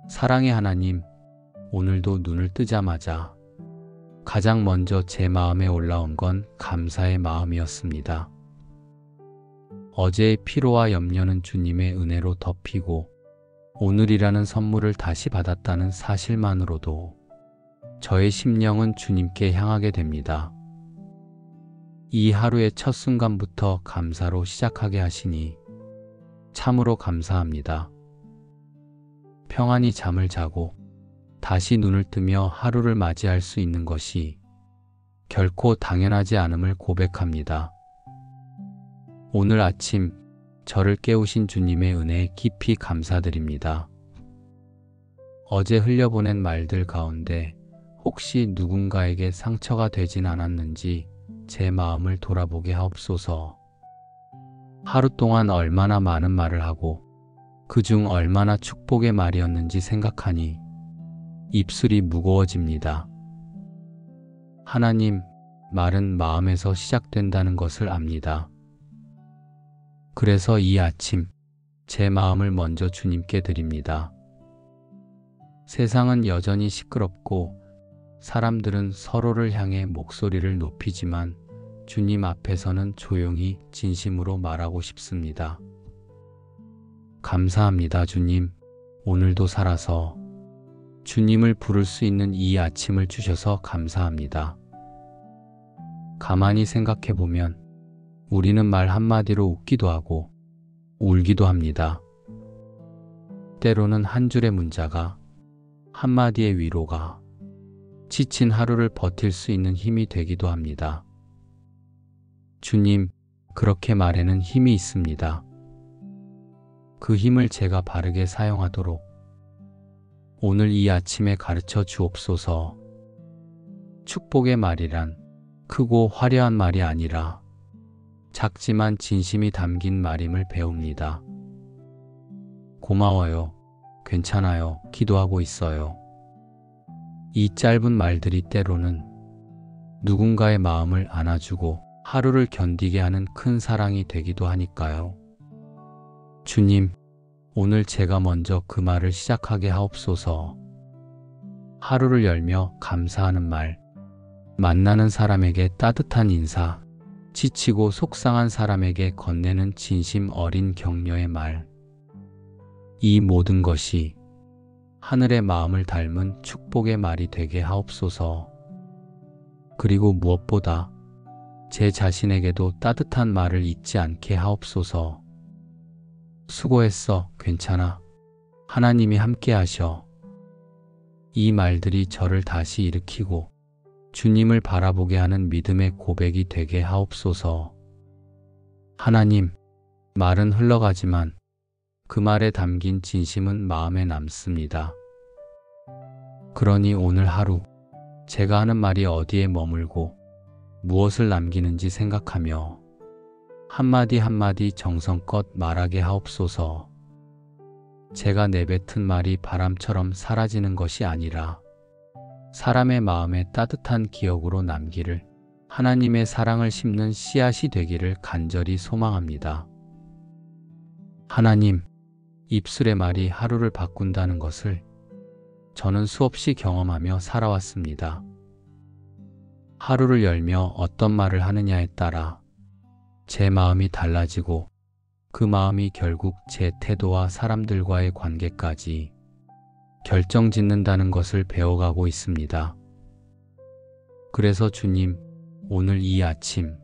사랑의 하나님, 오늘도 눈을 뜨자마자 가장 먼저 제 마음에 올라온 건 감사의 마음이었습니다. 어제의 피로와 염려는 주님의 은혜로 덮이고 오늘이라는 선물을 다시 받았다는 사실만으로도 저의 심령은 주님께 향하게 됩니다. 이 하루의 첫 순간부터 감사로 시작하게 하시니 참으로 감사합니다. 평안히 잠을 자고 다시 눈을 뜨며 하루를 맞이할 수 있는 것이 결코 당연하지 않음을 고백합니다. 오늘 아침 저를 깨우신 주님의 은혜에 깊이 감사드립니다. 어제 흘려보낸 말들 가운데 혹시 누군가에게 상처가 되진 않았는지 제 마음을 돌아보게 하옵소서. 하루 동안 얼마나 많은 말을 하고 그중 얼마나 축복의 말이었는지 생각하니 입술이 무거워집니다. 하나님, 말은 마음에서 시작된다는 것을 압니다. 그래서 이 아침 제 마음을 먼저 주님께 드립니다. 세상은 여전히 시끄럽고 사람들은 서로를 향해 목소리를 높이지만 주님 앞에서는 조용히 진심으로 말하고 싶습니다. 감사합니다, 주님. 오늘도 살아서 주님을 부를 수 있는 이 아침을 주셔서 감사합니다. 가만히 생각해보면 우리는 말 한마디로 웃기도 하고 울기도 합니다. 때로는 한 줄의 문자가, 한마디의 위로가 지친 하루를 버틸 수 있는 힘이 되기도 합니다. 주님, 그렇게 말에는 힘이 있습니다. 그 힘을 제가 바르게 사용하도록 오늘 이 아침에 가르쳐 주옵소서. 축복의 말이란 크고 화려한 말이 아니라 작지만 진심이 담긴 말임을 배웁니다. 고마워요. 괜찮아요. 기도하고 있어요. 이 짧은 말들이 때로는 누군가의 마음을 안아주고 하루를 견디게 하는 큰 사랑이 되기도 하니까요. 주님, 오늘 제가 먼저 그 말을 시작하게 하옵소서. 하루를 열며 감사하는 말, 만나는 사람에게 따뜻한 인사, 지치고 속상한 사람에게 건네는 진심 어린 격려의 말. 이 모든 것이 하늘의 마음을 닮은 축복의 말이 되게 하옵소서. 그리고 무엇보다 제 자신에게도 따뜻한 말을 잊지 않게 하옵소서. 수고했어. 괜찮아. 하나님이 함께 하셔. 이 말들이 저를 다시 일으키고 주님을 바라보게 하는 믿음의 고백이 되게 하옵소서. 하나님, 말은 흘러가지만 그 말에 담긴 진심은 마음에 남습니다. 그러니 오늘 하루 제가 하는 말이 어디에 머물고 무엇을 남기는지 생각하며 한마디 한마디 정성껏 말하게 하옵소서. 제가 내뱉은 말이 바람처럼 사라지는 것이 아니라 사람의 마음에 따뜻한 기억으로 남기를, 하나님의 사랑을 심는 씨앗이 되기를 간절히 소망합니다. 하나님, 입술의 말이 하루를 바꾼다는 것을 저는 수없이 경험하며 살아왔습니다. 하루를 열며 어떤 말을 하느냐에 따라 제 마음이 달라지고 그 마음이 결국 제 태도와 사람들과의 관계까지 결정짓는다는 것을 배워가고 있습니다. 그래서 주님, 오늘 이 아침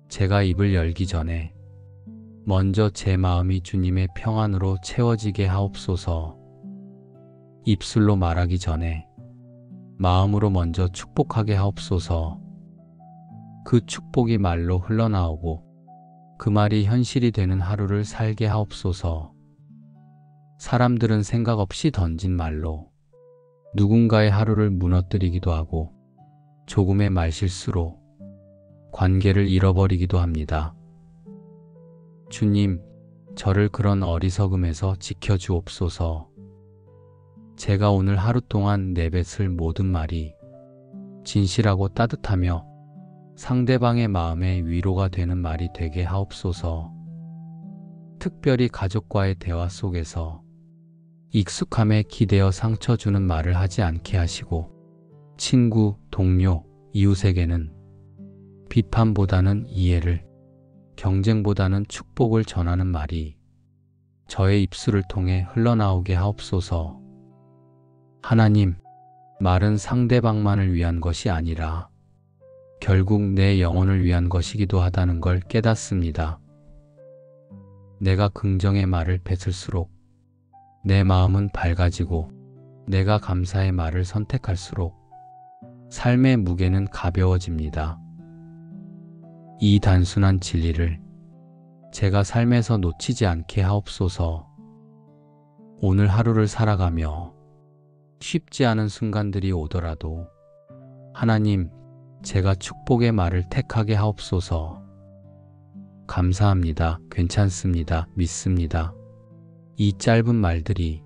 제가 입을 열기 전에 먼저 제 마음이 주님의 평안으로 채워지게 하옵소서. 입술로 말하기 전에 마음으로 먼저 축복하게 하옵소서. 그 축복이 말로 흘러나오고 그 말이 현실이 되는 하루를 살게 하옵소서. 사람들은 생각 없이 던진 말로 누군가의 하루를 무너뜨리기도 하고 조금의 말실수로 관계를 잃어버리기도 합니다. 주님, 저를 그런 어리석음에서 지켜주옵소서. 제가 오늘 하루 동안 내뱉을 모든 말이 진실하고 따뜻하며 상대방의 마음에 위로가 되는 말이 되게 하옵소서. 특별히 가족과의 대화 속에서 익숙함에 기대어 상처 주는 말을 하지 않게 하시고 친구, 동료, 이웃에게는 비판보다는 이해를, 경쟁보다는 축복을 전하는 말이 저의 입술을 통해 흘러나오게 하옵소서. 하나님, 말은 상대방만을 위한 것이 아니라 결국 내 영혼을 위한 것이기도 하다는 걸 깨닫습니다. 내가 긍정의 말을 뱉을수록 내 마음은 밝아지고 내가 감사의 말을 선택할수록 삶의 무게는 가벼워집니다. 이 단순한 진리를 제가 삶에서 놓치지 않게 하옵소서. 오늘 하루를 살아가며 쉽지 않은 순간들이 오더라도 하나님, 제가 축복의 말을 택하게 하옵소서. 감사합니다. 괜찮습니다. 믿습니다. 이 짧은 말들이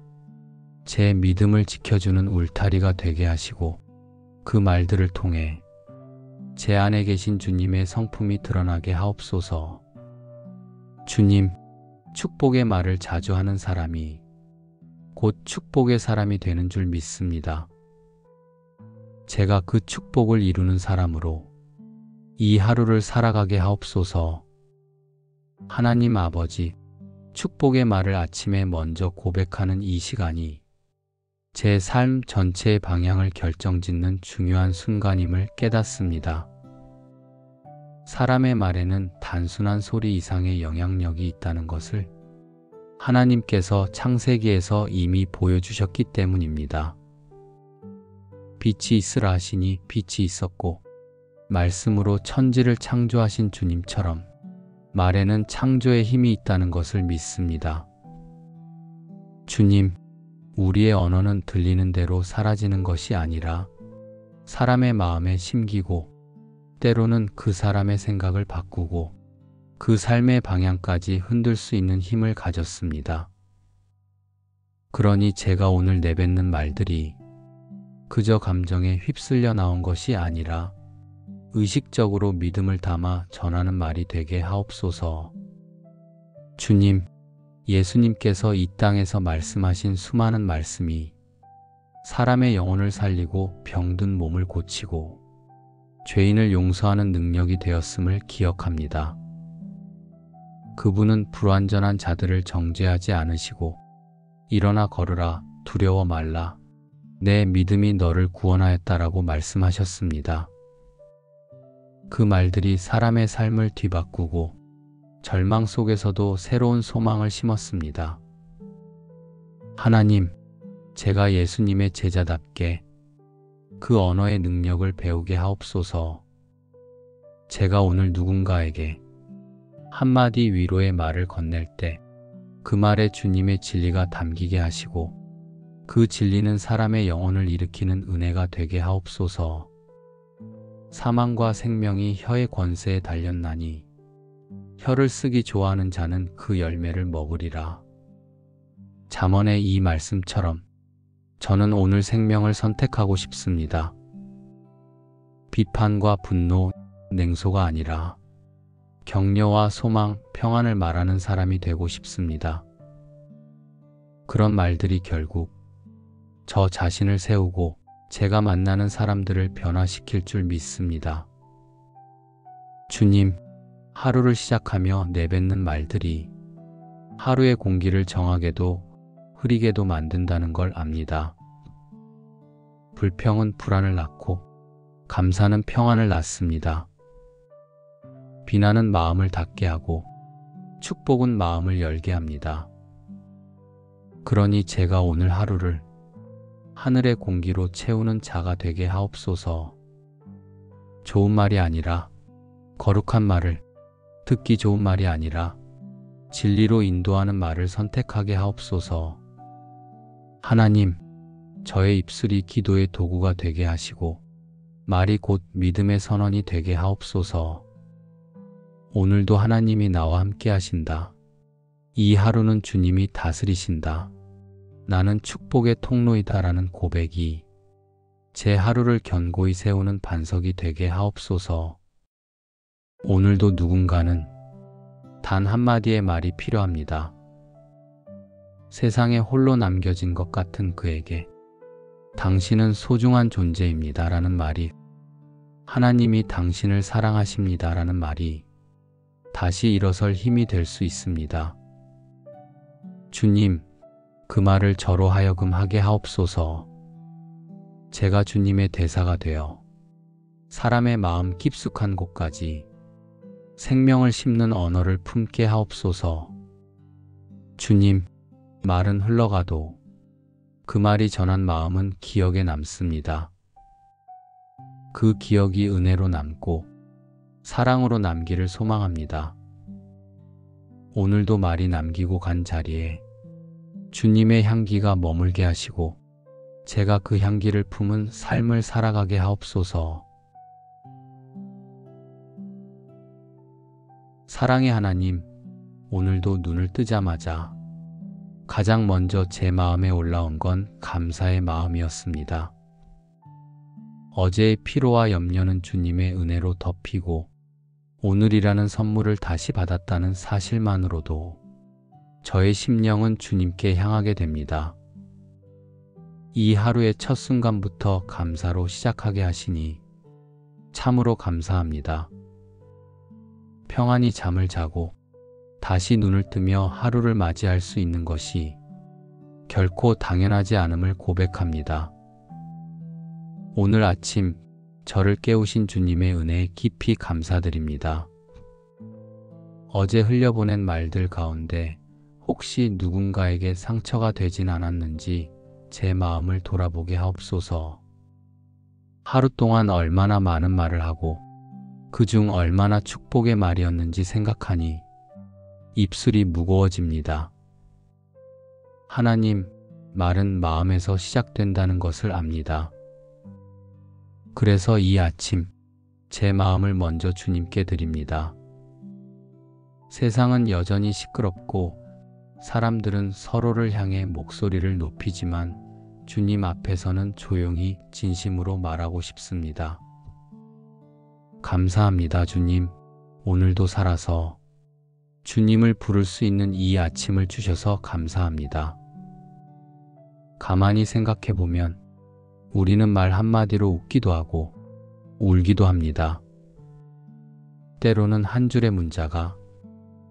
제 믿음을 지켜주는 울타리가 되게 하시고 그 말들을 통해 제 안에 계신 주님의 성품이 드러나게 하옵소서. 주님, 축복의 말을 자주 하는 사람이 곧 축복의 사람이 되는 줄 믿습니다. 제가 그 축복을 이루는 사람으로 이 하루를 살아가게 하옵소서. 하나님 아버지, 축복의 말을 아침에 먼저 고백하는 이 시간이 제 삶 전체의 방향을 결정짓는 중요한 순간임을 깨닫습니다. 사람의 말에는 단순한 소리 이상의 영향력이 있다는 것을 하나님께서 창세기에서 이미 보여주셨기 때문입니다. 빛이 있으라 하시니 빛이 있었고 말씀으로 천지를 창조하신 주님처럼 말에는 창조의 힘이 있다는 것을 믿습니다. 주님, 우리의 언어는 들리는 대로 사라지는 것이 아니라 사람의 마음에 심기고 때로는 그 사람의 생각을 바꾸고 그 삶의 방향까지 흔들 수 있는 힘을 가졌습니다. 그러니 제가 오늘 내뱉는 말들이 그저 감정에 휩쓸려 나온 것이 아니라 의식적으로 믿음을 담아 전하는 말이 되게 하옵소서. 주님, 예수님께서 이 땅에서 말씀하신 수많은 말씀이 사람의 영혼을 살리고 병든 몸을 고치고 죄인을 용서하는 능력이 되었음을 기억합니다. 그분은 불완전한 자들을 정죄하지 않으시고 일어나 걸으라, 두려워 말라, 내 믿음이 너를 구원하였다라고 말씀하셨습니다. 그 말들이 사람의 삶을 뒤바꾸고 절망 속에서도 새로운 소망을 심었습니다. 하나님, 제가 예수님의 제자답게 그 언어의 능력을 배우게 하옵소서. 제가 오늘 누군가에게 한마디 위로의 말을 건넬 때 그 말에 주님의 진리가 담기게 하시고 그 진리는 사람의 영혼을 일으키는 은혜가 되게 하옵소서. 사망과 생명이 혀의 권세에 달렸나니 혀를 쓰기 좋아하는 자는 그 열매를 먹으리라. 잠언의 이 말씀처럼 저는 오늘 생명을 선택하고 싶습니다. 비판과 분노, 냉소가 아니라 격려와 소망, 평안을 말하는 사람이 되고 싶습니다. 그런 말들이 결국 저 자신을 세우고 제가 만나는 사람들을 변화시킬 줄 믿습니다. 주님, 하루를 시작하며 내뱉는 말들이 하루의 공기를 정하게도 흐리게도 만든다는 걸 압니다. 불평은 불안을 낳고 감사는 평안을 낳습니다. 비난은 마음을 닫게 하고 축복은 마음을 열게 합니다. 그러니 제가 오늘 하루를 하늘의 공기로 채우는 자가 되게 하옵소서. 좋은 말이 아니라 거룩한 말을, 듣기 좋은 말이 아니라 진리로 인도하는 말을 선택하게 하옵소서. 하나님, 저의 입술이 기도의 도구가 되게 하시고 말이 곧 믿음의 선언이 되게 하옵소서. 오늘도 하나님이 나와 함께 하신다. 이 하루는 주님이 다스리신다. 나는 축복의 통로이다라는 고백이 제 하루를 견고히 세우는 반석이 되게 하옵소서. 오늘도 누군가는 단 한마디의 말이 필요합니다. 세상에 홀로 남겨진 것 같은 그에게 당신은 소중한 존재입니다 라는 말이, 하나님이 당신을 사랑하십니다 라는 말이 다시 일어설 힘이 될 수 있습니다. 주님, 그 말을 저로 하여금 하게 하옵소서. 제가 주님의 대사가 되어 사람의 마음 깊숙한 곳까지 생명을 심는 언어를 품게 하옵소서. 주님, 말은 흘러가도 그 말이 전한 마음은 기억에 남습니다. 그 기억이 은혜로 남고 사랑으로 남기를 소망합니다. 오늘도 말이 남기고 간 자리에 주님의 향기가 머물게 하시고 제가 그 향기를 품은 삶을 살아가게 하옵소서. 사랑의 하나님, 오늘도 눈을 뜨자마자 가장 먼저 제 마음에 올라온 건 감사의 마음이었습니다. 어제의 피로와 염려는 주님의 은혜로 덮이고 오늘이라는 선물을 다시 받았다는 사실만으로도 저의 심령은 주님께 향하게 됩니다. 이 하루의 첫 순간부터 감사로 시작하게 하시니 참으로 감사합니다. 평안히 잠을 자고 다시 눈을 뜨며 하루를 맞이할 수 있는 것이 결코 당연하지 않음을 고백합니다. 오늘 아침 저를 깨우신 주님의 은혜에 깊이 감사드립니다. 어제 흘려보낸 말들 가운데 혹시 누군가에게 상처가 되진 않았는지 제 마음을 돌아보게 하옵소서. 하루 동안 얼마나 많은 말을 하고 그중 얼마나 축복의 말이었는지 생각하니 입술이 무거워집니다. 하나님, 말은 마음에서 시작된다는 것을 압니다. 그래서 이 아침 제 마음을 먼저 주님께 드립니다. 세상은 여전히 시끄럽고 사람들은 서로를 향해 목소리를 높이지만 주님 앞에서는 조용히 진심으로 말하고 싶습니다. 감사합니다, 주님. 오늘도 살아서 주님을 부를 수 있는 이 아침을 주셔서 감사합니다. 가만히 생각해보면 우리는 말 한마디로 웃기도 하고 울기도 합니다. 때로는 한 줄의 문자가,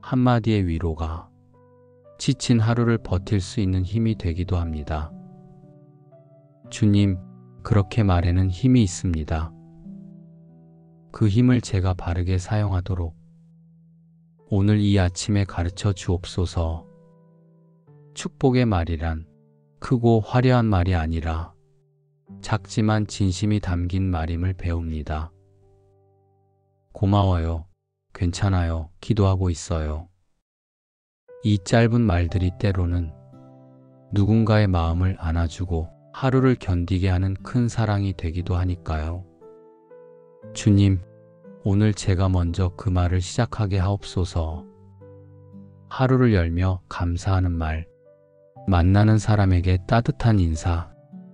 한마디의 위로가 지친 하루를 버틸 수 있는 힘이 되기도 합니다. 주님, 그렇게 말에는 힘이 있습니다. 그 힘을 제가 바르게 사용하도록 오늘 이 아침에 가르쳐 주옵소서. 축복의 말이란 크고 화려한 말이 아니라 작지만 진심이 담긴 말임을 배웁니다. 고마워요. 괜찮아요. 기도하고 있어요. 이 짧은 말들이 때로는 누군가의 마음을 안아주고 하루를 견디게 하는 큰 사랑이 되기도 하니까요. 주님, 오늘 제가 먼저 그 말을 시작하게 하옵소서. 하루를 열며 감사하는 말, 만나는 사람에게 따뜻한 인사,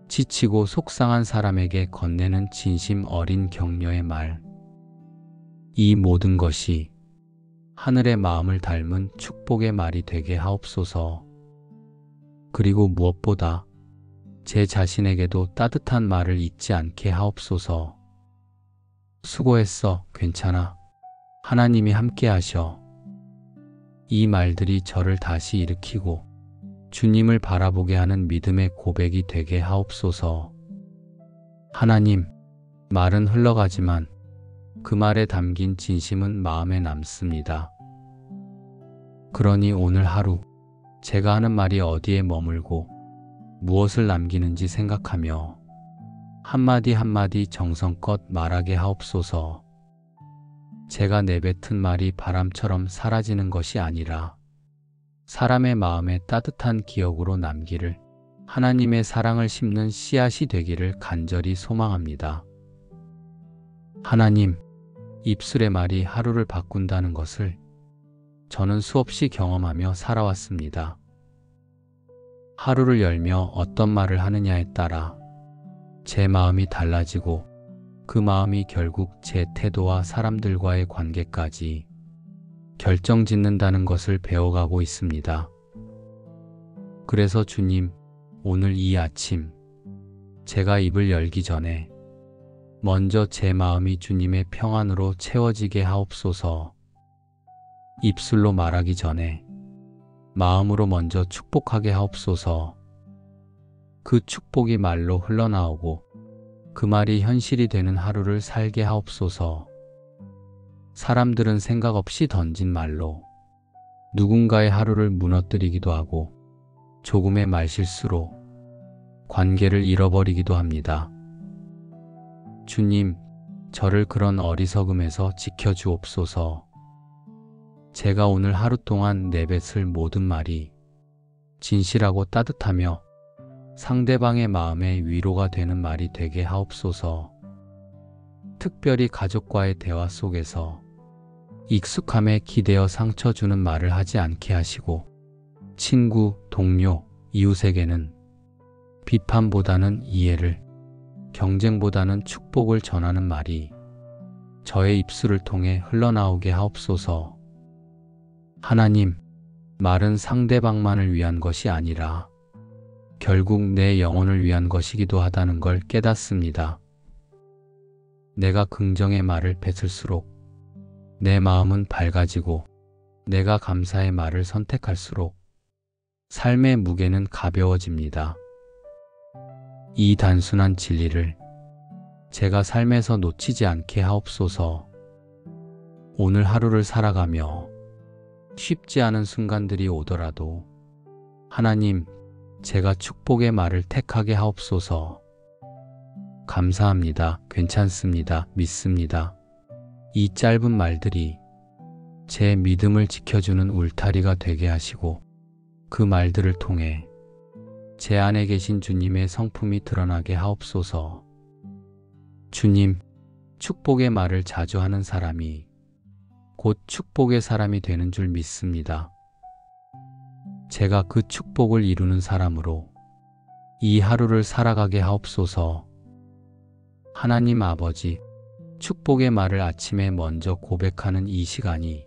지치고 속상한 사람에게 건네는 진심 어린 격려의 말. 이 모든 것이 하늘의 마음을 닮은 축복의 말이 되게 하옵소서. 그리고 무엇보다 제 자신에게도 따뜻한 말을 잊지 않게 하옵소서. 수고했어. 괜찮아. 하나님이 함께 하셔. 이 말들이 저를 다시 일으키고 주님을 바라보게 하는 믿음의 고백이 되게 하옵소서. 하나님, 말은 흘러가지만 그 말에 담긴 진심은 마음에 남습니다. 그러니 오늘 하루 제가 하는 말이 어디에 머물고 무엇을 남기는지 생각하며 한마디 한마디 정성껏 말하게 하옵소서. 제가 내뱉은 말이 바람처럼 사라지는 것이 아니라 사람의 마음에 따뜻한 기억으로 남기를, 하나님의 사랑을 심는 씨앗이 되기를 간절히 소망합니다. 하나님, 입술의 말이 하루를 바꾼다는 것을 저는 수없이 경험하며 살아왔습니다. 하루를 열며 어떤 말을 하느냐에 따라 제 마음이 달라지고 그 마음이 결국 제 태도와 사람들과의 관계까지 결정짓는다는 것을 배워가고 있습니다. 그래서 주님, 오늘 이 아침 제가 입을 열기 전에 먼저 제 마음이 주님의 평안으로 채워지게 하옵소서. 입술로 말하기 전에 마음으로 먼저 축복하게 하옵소서. 그 축복이 말로 흘러나오고 그 말이 현실이 되는 하루를 살게 하옵소서. 사람들은 생각 없이 던진 말로 누군가의 하루를 무너뜨리기도 하고 조금의 말실수로 관계를 잃어버리기도 합니다. 주님, 저를 그런 어리석음에서 지켜주옵소서. 제가 오늘 하루 동안 내뱉을 모든 말이 진실하고 따뜻하며 상대방의 마음에 위로가 되는 말이 되게 하옵소서. 특별히 가족과의 대화 속에서 익숙함에 기대어 상처 주는 말을 하지 않게 하시고 친구, 동료, 이웃에게는 비판보다는 이해를, 경쟁보다는 축복을 전하는 말이 저의 입술을 통해 흘러나오게 하옵소서. 하나님, 말은 상대방만을 위한 것이 아니라 결국 내 영혼을 위한 것이기도 하다는 걸 깨닫습니다. 내가 긍정의 말을 뱉을수록 내 마음은 밝아지고 내가 감사의 말을 선택할수록 삶의 무게는 가벼워집니다. 이 단순한 진리를 제가 삶에서 놓치지 않게 하옵소서. 오늘 하루를 살아가며 쉽지 않은 순간들이 오더라도 하나님, 제가 축복의 말을 택하게 하옵소서. 감사합니다. 괜찮습니다. 믿습니다. 이 짧은 말들이 제 믿음을 지켜주는 울타리가 되게 하시고 그 말들을 통해 제 안에 계신 주님의 성품이 드러나게 하옵소서. 주님, 축복의 말을 자주 하는 사람이 곧 축복의 사람이 되는 줄 믿습니다. 제가 그 축복을 이루는 사람으로 이 하루를 살아가게 하옵소서. 하나님 아버지, 축복의 말을 아침에 먼저 고백하는 이 시간이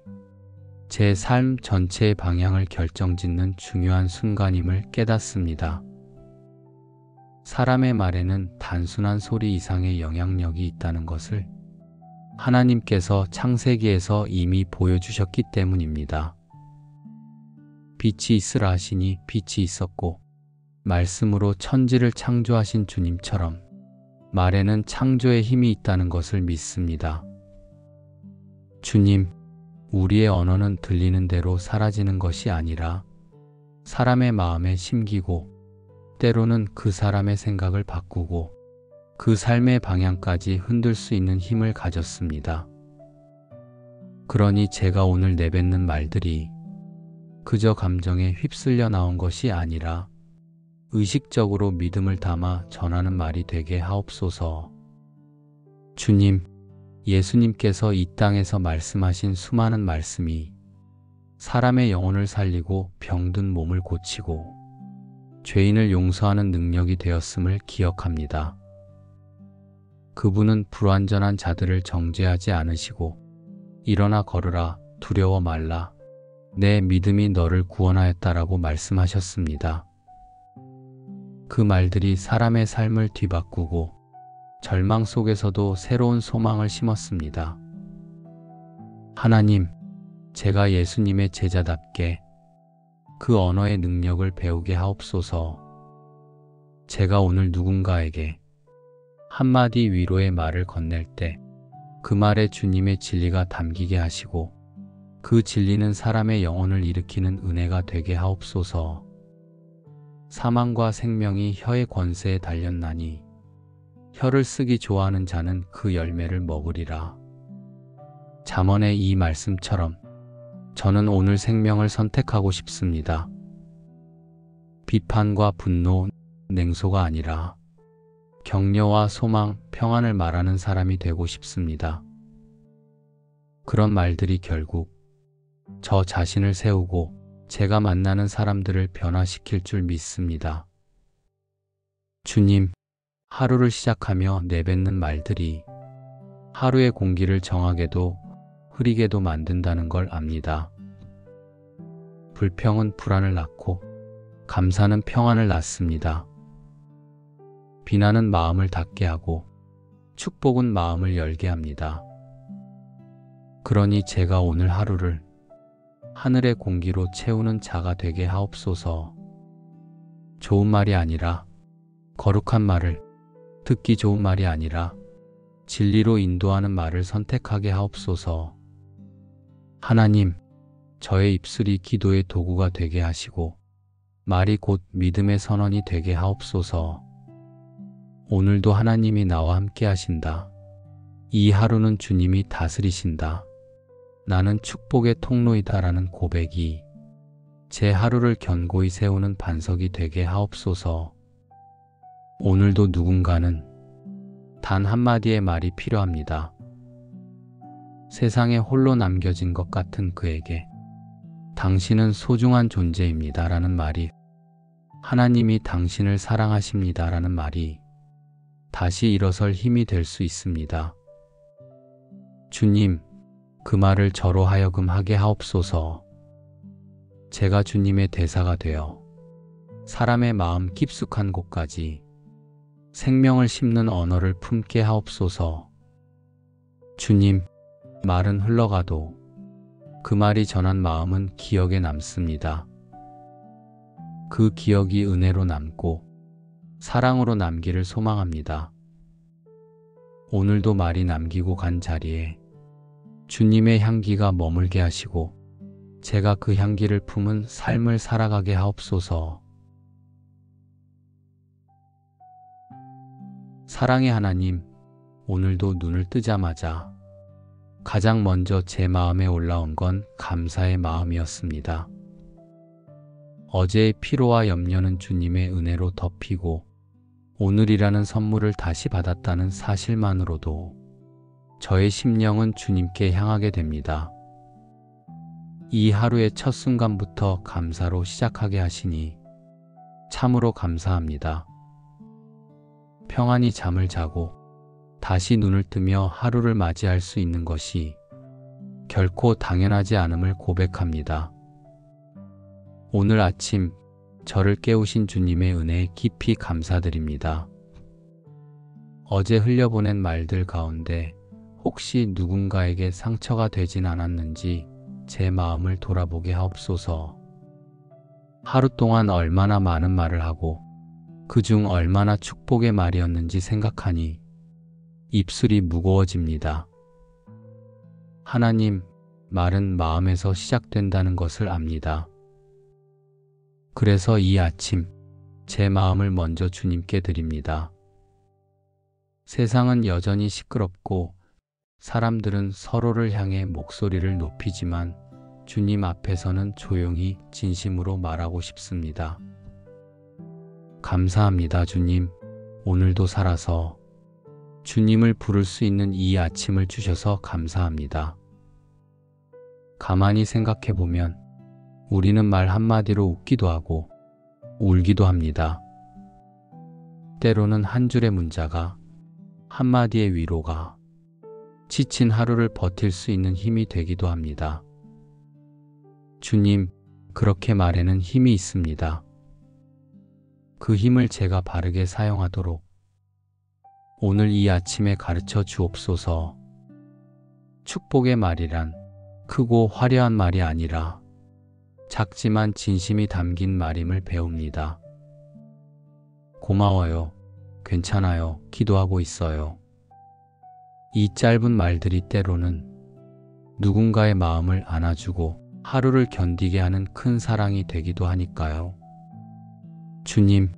제 삶 전체의 방향을 결정짓는 중요한 순간임을 깨닫습니다. 사람의 말에는 단순한 소리 이상의 영향력이 있다는 것을 하나님께서 창세기에서 이미 보여주셨기 때문입니다. 빛이 있으라 하시니 빛이 있었고 말씀으로 천지를 창조하신 주님처럼 말에는 창조의 힘이 있다는 것을 믿습니다. 주님, 우리의 언어는 들리는 대로 사라지는 것이 아니라 사람의 마음에 심기고 때로는 그 사람의 생각을 바꾸고 그 삶의 방향까지 흔들 수 있는 힘을 가졌습니다. 그러니 제가 오늘 내뱉는 말들이 그저 감정에 휩쓸려 나온 것이 아니라 의식적으로 믿음을 담아 전하는 말이 되게 하옵소서. 주님, 예수님께서 이 땅에서 말씀하신 수많은 말씀이 사람의 영혼을 살리고 병든 몸을 고치고 죄인을 용서하는 능력이 되었음을 기억합니다. 그분은 불완전한 자들을 정죄하지 않으시고 일어나 걸으라, 두려워 말라, 내 믿음이 너를 구원하였다라고 말씀하셨습니다. 그 말들이 사람의 삶을 뒤바꾸고 절망 속에서도 새로운 소망을 심었습니다. 하나님, 제가 예수님의 제자답게 그 언어의 능력을 배우게 하옵소서. 제가 오늘 누군가에게 한마디 위로의 말을 건넬 때 그 말에 주님의 진리가 담기게 하시고 그 진리는 사람의 영혼을 일으키는 은혜가 되게 하옵소서. 사망과 생명이 혀의 권세에 달렸나니 혀를 쓰기 좋아하는 자는 그 열매를 먹으리라. 잠언의 이 말씀처럼 저는 오늘 생명을 선택하고 싶습니다. 비판과 분노, 냉소가 아니라 격려와 소망, 평안을 말하는 사람이 되고 싶습니다. 그런 말들이 결국 저 자신을 세우고 제가 만나는 사람들을 변화시킬 줄 믿습니다. 주님, 하루를 시작하며 내뱉는 말들이 하루의 공기를 정하게도 흐리게도 만든다는 걸 압니다. 불평은 불안을 낳고 감사는 평안을 낳습니다. 비난은 마음을 닫게 하고 축복은 마음을 열게 합니다. 그러니 제가 오늘 하루를 하늘의 공기로 채우는 자가 되게 하옵소서. 좋은 말이 아니라 거룩한 말을, 듣기 좋은 말이 아니라 진리로 인도하는 말을 선택하게 하옵소서. 하나님, 저의 입술이 기도의 도구가 되게 하시고 말이 곧 믿음의 선언이 되게 하옵소서. 오늘도 하나님이 나와 함께 하신다. 이 하루는 주님이 다스리신다. 나는 축복의 통로이다라는 고백이 제 하루를 견고히 세우는 반석이 되게 하옵소서. 오늘도 누군가는 단 한마디의 말이 필요합니다. 세상에 홀로 남겨진 것 같은 그에게 당신은 소중한 존재입니다 라는 말이, 하나님이 당신을 사랑하십니다 라는 말이 다시 일어설 힘이 될 수 있습니다. 주님, 그 말을 저로 하여금 하게 하옵소서. 제가 주님의 대사가 되어 사람의 마음 깊숙한 곳까지 생명을 심는 언어를 품게 하옵소서. 주님, 말은 흘러가도 그 말이 전한 마음은 기억에 남습니다. 그 기억이 은혜로 남고 사랑으로 남기를 소망합니다. 오늘도 말이 남기고 간 자리에 주님의 향기가 머물게 하시고 제가 그 향기를 품은 삶을 살아가게 하옵소서. 사랑의 하나님, 오늘도 눈을 뜨자마자 가장 먼저 제 마음에 올라온 건 감사의 마음이었습니다. 어제의 피로와 염려는 주님의 은혜로 덮이고 오늘이라는 선물을 다시 받았다는 사실만으로도 저의 심령은 주님께 향하게 됩니다. 이 하루의 첫 순간부터 감사로 시작하게 하시니 참으로 감사합니다. 평안히 잠을 자고 다시 눈을 뜨며 하루를 맞이할 수 있는 것이 결코 당연하지 않음을 고백합니다. 오늘 아침 저를 깨우신 주님의 은혜에 깊이 감사드립니다. 어제 흘려보낸 말들 가운데 혹시 누군가에게 상처가 되진 않았는지 제 마음을 돌아보게 하옵소서. 하루 동안 얼마나 많은 말을 하고 그중 얼마나 축복의 말이었는지 생각하니 입술이 무거워집니다. 하나님, 말은 마음에서 시작된다는 것을 압니다. 그래서 이 아침 제 마음을 먼저 주님께 드립니다. 세상은 여전히 시끄럽고 사람들은 서로를 향해 목소리를 높이지만 주님 앞에서는 조용히 진심으로 말하고 싶습니다. 감사합니다, 주님. 오늘도 살아서 주님을 부를 수 있는 이 아침을 주셔서 감사합니다. 가만히 생각해 보면 우리는 말 한마디로 웃기도 하고 울기도 합니다. 때로는 한 줄의 문자가, 한마디의 위로가 지친 하루를 버틸 수 있는 힘이 되기도 합니다. 주님, 그렇게 말에는 힘이 있습니다. 그 힘을 제가 바르게 사용하도록 오늘 이 아침에 가르쳐 주옵소서. 축복의 말이란 크고 화려한 말이 아니라 작지만 진심이 담긴 말임을 배웁니다. 고마워요. 괜찮아요. 기도하고 있어요. 이 짧은 말들이 때로는 누군가의 마음을 안아주고 하루를 견디게 하는 큰 사랑이 되기도 하니까요. 주님,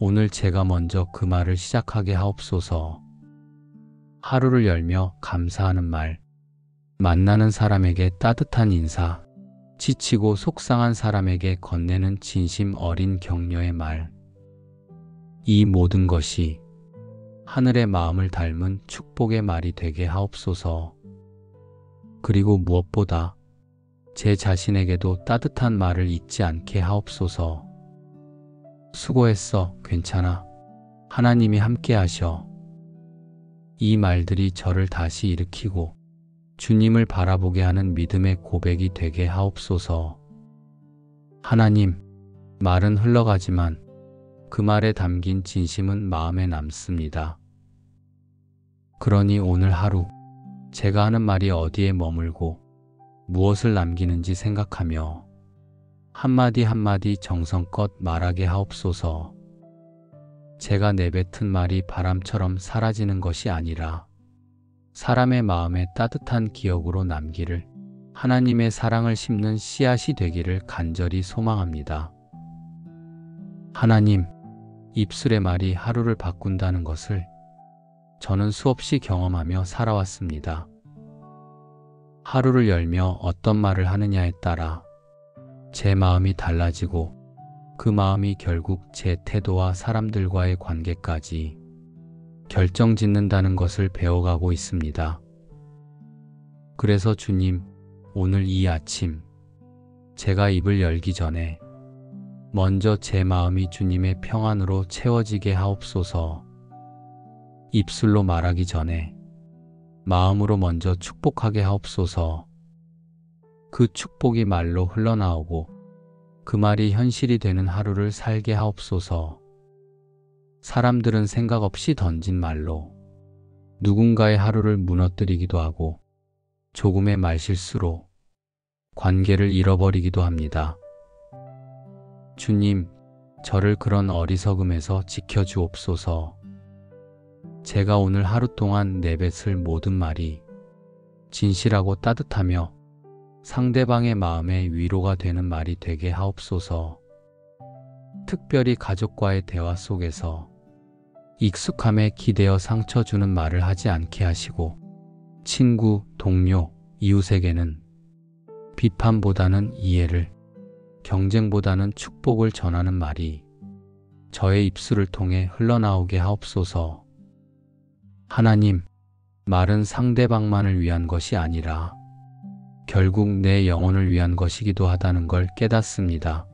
오늘 제가 먼저 그 말을 시작하게 하옵소서. 하루를 열며 감사하는 말, 만나는 사람에게 따뜻한 인사, 지치고 속상한 사람에게 건네는 진심 어린 격려의 말. 이 모든 것이 하늘의 마음을 닮은 축복의 말이 되게 하옵소서. 그리고 무엇보다 제 자신에게도 따뜻한 말을 잊지 않게 하옵소서. 수고했어. 괜찮아. 하나님이 함께 하셔. 이 말들이 저를 다시 일으키고 주님을 바라보게 하는 믿음의 고백이 되게 하옵소서. 하나님, 말은 흘러가지만 그 말에 담긴 진심은 마음에 남습니다. 그러니 오늘 하루 제가 하는 말이 어디에 머물고 무엇을 남기는지 생각하며 한마디 한마디 정성껏 말하게 하옵소서. 제가 내뱉은 말이 바람처럼 사라지는 것이 아니라 사람의 마음에 따뜻한 기억으로 남기를, 하나님의 사랑을 심는 씨앗이 되기를 간절히 소망합니다. 하나님, 입술의 말이 하루를 바꾼다는 것을 저는 수없이 경험하며 살아왔습니다. 하루를 열며 어떤 말을 하느냐에 따라 제 마음이 달라지고 그 마음이 결국 제 태도와 사람들과의 관계까지 결정짓는다는 것을 배워가고 있습니다. 그래서 주님, 오늘 이 아침 제가 입을 열기 전에 먼저 제 마음이 주님의 평안으로 채워지게 하옵소서. 입술로 말하기 전에 마음으로 먼저 축복하게 하옵소서. 그 축복이 말로 흘러나오고 그 말이 현실이 되는 하루를 살게 하옵소서. 사람들은 생각 없이 던진 말로 누군가의 하루를 무너뜨리기도 하고 조금의 말실수로 관계를 잃어버리기도 합니다. 주님, 저를 그런 어리석음에서 지켜주옵소서. 제가 오늘 하루 동안 내뱉을 모든 말이 진실하고 따뜻하며 상대방의 마음에 위로가 되는 말이 되게 하옵소서. 특별히 가족과의 대화 속에서 익숙함에 기대어 상처 주는 말을 하지 않게 하시고 친구, 동료, 이웃에게는 비판보다는 이해를, 경쟁보다는 축복을 전하는 말이 저의 입술을 통해 흘러나오게 하옵소서. 하나님, 말은 상대방만을 위한 것이 아니라 결국 내 영혼을 위한 것이기도 하다는 걸 깨닫습니다.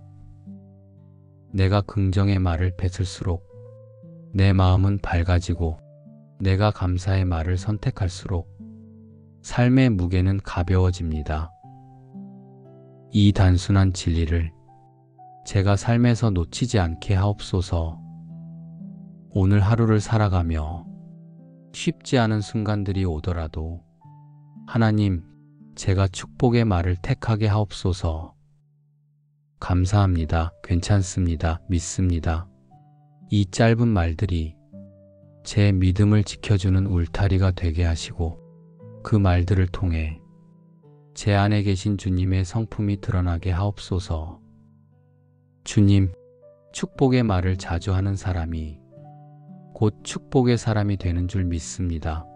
내가 긍정의 말을 뱉을수록 내 마음은 밝아지고 내가 감사의 말을 선택할수록 삶의 무게는 가벼워집니다. 이 단순한 진리를 제가 삶에서 놓치지 않게 하옵소서. 오늘 하루를 살아가며 쉽지 않은 순간들이 오더라도 하나님, 제가 축복의 말을 택하게 하옵소서. 감사합니다. 괜찮습니다. 믿습니다. 이 짧은 말들이 제 믿음을 지켜주는 울타리가 되게 하시고 그 말들을 통해 제 안에 계신 주님의 성품이 드러나게 하옵소서. 주님, 축복의 말을 자주 하는 사람이 곧 축복의 사람이 되는 줄 믿습니다.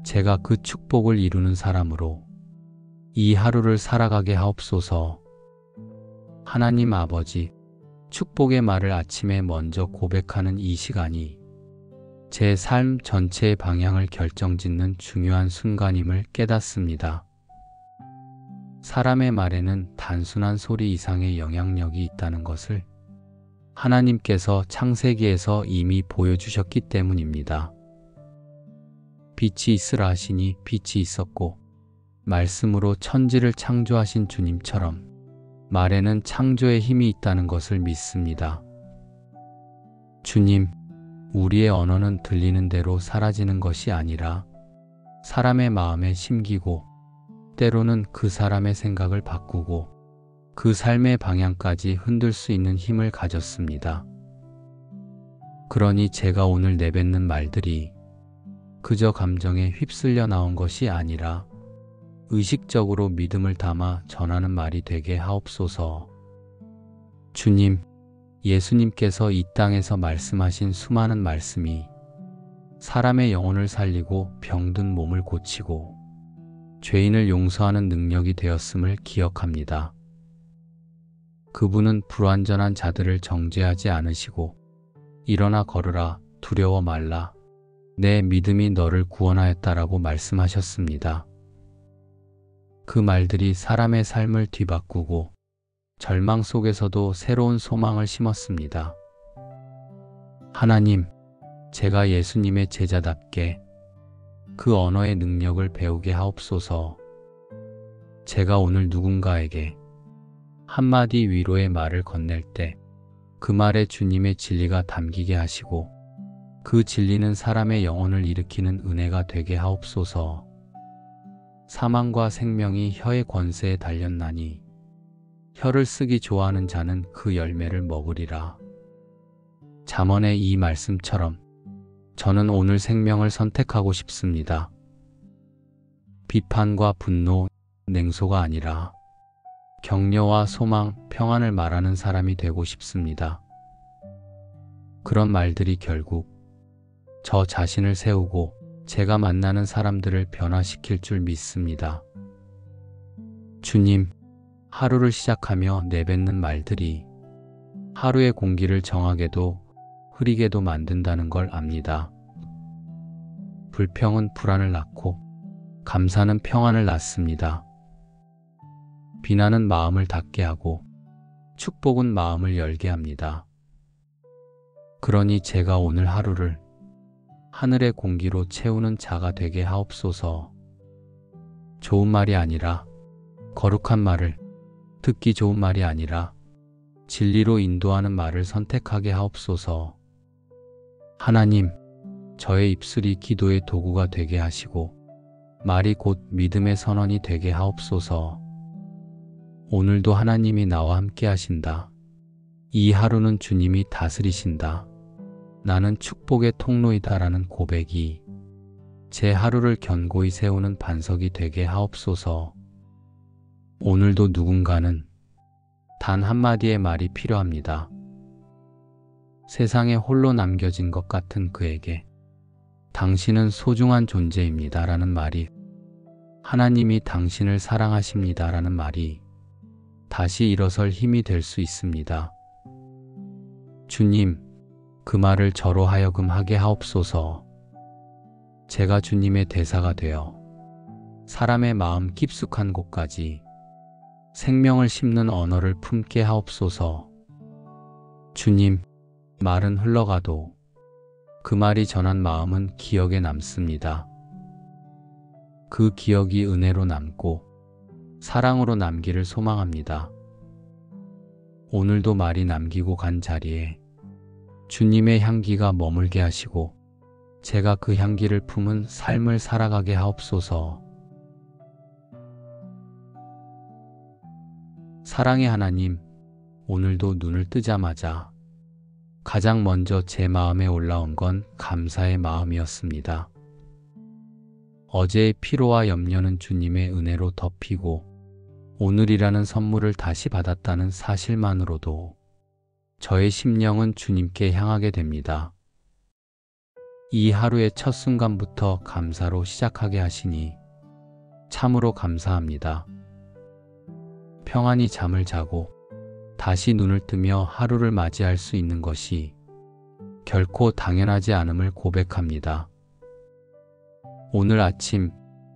제가 그 축복을 이루는 사람으로 이 하루를 살아가게 하옵소서. 하나님 아버지, 축복의 말을 아침에 먼저 고백하는 이 시간이 제 삶 전체의 방향을 결정짓는 중요한 순간임을 깨닫습니다. 사람의 말에는 단순한 소리 이상의 영향력이 있다는 것을 하나님께서 창세기에서 이미 보여주셨기 때문입니다. 빛이 있으라 하시니 빛이 있었고 말씀으로 천지를 창조하신 주님처럼 말에는 창조의 힘이 있다는 것을 믿습니다. 주님, 우리의 언어는 들리는 대로 사라지는 것이 아니라 사람의 마음에 심기고 때로는 그 사람의 생각을 바꾸고 그 삶의 방향까지 흔들 수 있는 힘을 가졌습니다. 그러니 제가 오늘 내뱉는 말들이 그저 감정에 휩쓸려 나온 것이 아니라 의식적으로 믿음을 담아 전하는 말이 되게 하옵소서. 주님, 예수님께서 이 땅에서 말씀하신 수많은 말씀이 사람의 영혼을 살리고 병든 몸을 고치고 죄인을 용서하는 능력이 되었음을 기억합니다. 그분은 불완전한 자들을 정죄하지 않으시고 일어나 걸으라, 두려워 말라, 내 믿음이 너를 구원하였다라고 말씀하셨습니다. 그 말들이 사람의 삶을 뒤바꾸고 절망 속에서도 새로운 소망을 심었습니다. 하나님, 제가 예수님의 제자답게 그 언어의 능력을 배우게 하옵소서. 제가 오늘 누군가에게 한마디 위로의 말을 건넬 때 그 말에 주님의 진리가 담기게 하시고 그 진리는 사람의 영혼을 일으키는 은혜가 되게 하옵소서. 사망과 생명이 혀의 권세에 달렸나니 혀를 쓰기 좋아하는 자는 그 열매를 먹으리라. 잠언의 이 말씀처럼 저는 오늘 생명을 선택하고 싶습니다. 비판과 분노, 냉소가 아니라 격려와 소망, 평안을 말하는 사람이 되고 싶습니다. 그런 말들이 결국 저 자신을 세우고 제가 만나는 사람들을 변화시킬 줄 믿습니다. 주님, 하루를 시작하며 내뱉는 말들이 하루의 공기를 정하게도 흐리게도 만든다는 걸 압니다. 불평은 불안을 낳고 감사는 평안을 낳습니다. 비난은 마음을 닫게 하고 축복은 마음을 열게 합니다. 그러니 제가 오늘 하루를 하늘의 공기로 채우는 자가 되게 하옵소서. 좋은 말이 아니라 거룩한 말을, 듣기 좋은 말이 아니라 진리로 인도하는 말을 선택하게 하옵소서. 하나님, 저의 입술이 기도의 도구가 되게 하시고 말이 곧 믿음의 선언이 되게 하옵소서. 오늘도 하나님이 나와 함께 하신다. 이 하루는 주님이 다스리신다. 나는 축복의 통로이다라는 고백이 제 하루를 견고히 세우는 반석이 되게 하옵소서. 오늘도 누군가는 단 한마디의 말이 필요합니다. 세상에 홀로 남겨진 것 같은 그에게 당신은 소중한 존재입니다 라는 말이, 하나님이 당신을 사랑하십니다 라는 말이 다시 일어설 힘이 될 수 있습니다. 주님, 그 말을 저로 하여금 하게 하옵소서. 제가 주님의 대사가 되어 사람의 마음 깊숙한 곳까지 생명을 심는 언어를 품게 하옵소서. 주님, 말은 흘러가도 그 말이 전한 마음은 기억에 남습니다. 그 기억이 은혜로 남고 사랑으로 남기를 소망합니다. 오늘도 말이 남기고 간 자리에 주님의 향기가 머물게 하시고 제가 그 향기를 품은 삶을 살아가게 하옵소서. 사랑의 하나님, 오늘도 눈을 뜨자마자 가장 먼저 제 마음에 올라온 건 감사의 마음이었습니다. 어제의 피로와 염려는 주님의 은혜로 덮이고 오늘이라는 선물을 다시 받았다는 사실만으로도 저의 심령은 주님께 향하게 됩니다. 이 하루의 첫 순간부터 감사로 시작하게 하시니 참으로 감사합니다. 평안히 잠을 자고 다시 눈을 뜨며 하루를 맞이할 수 있는 것이 결코 당연하지 않음을 고백합니다. 오늘 아침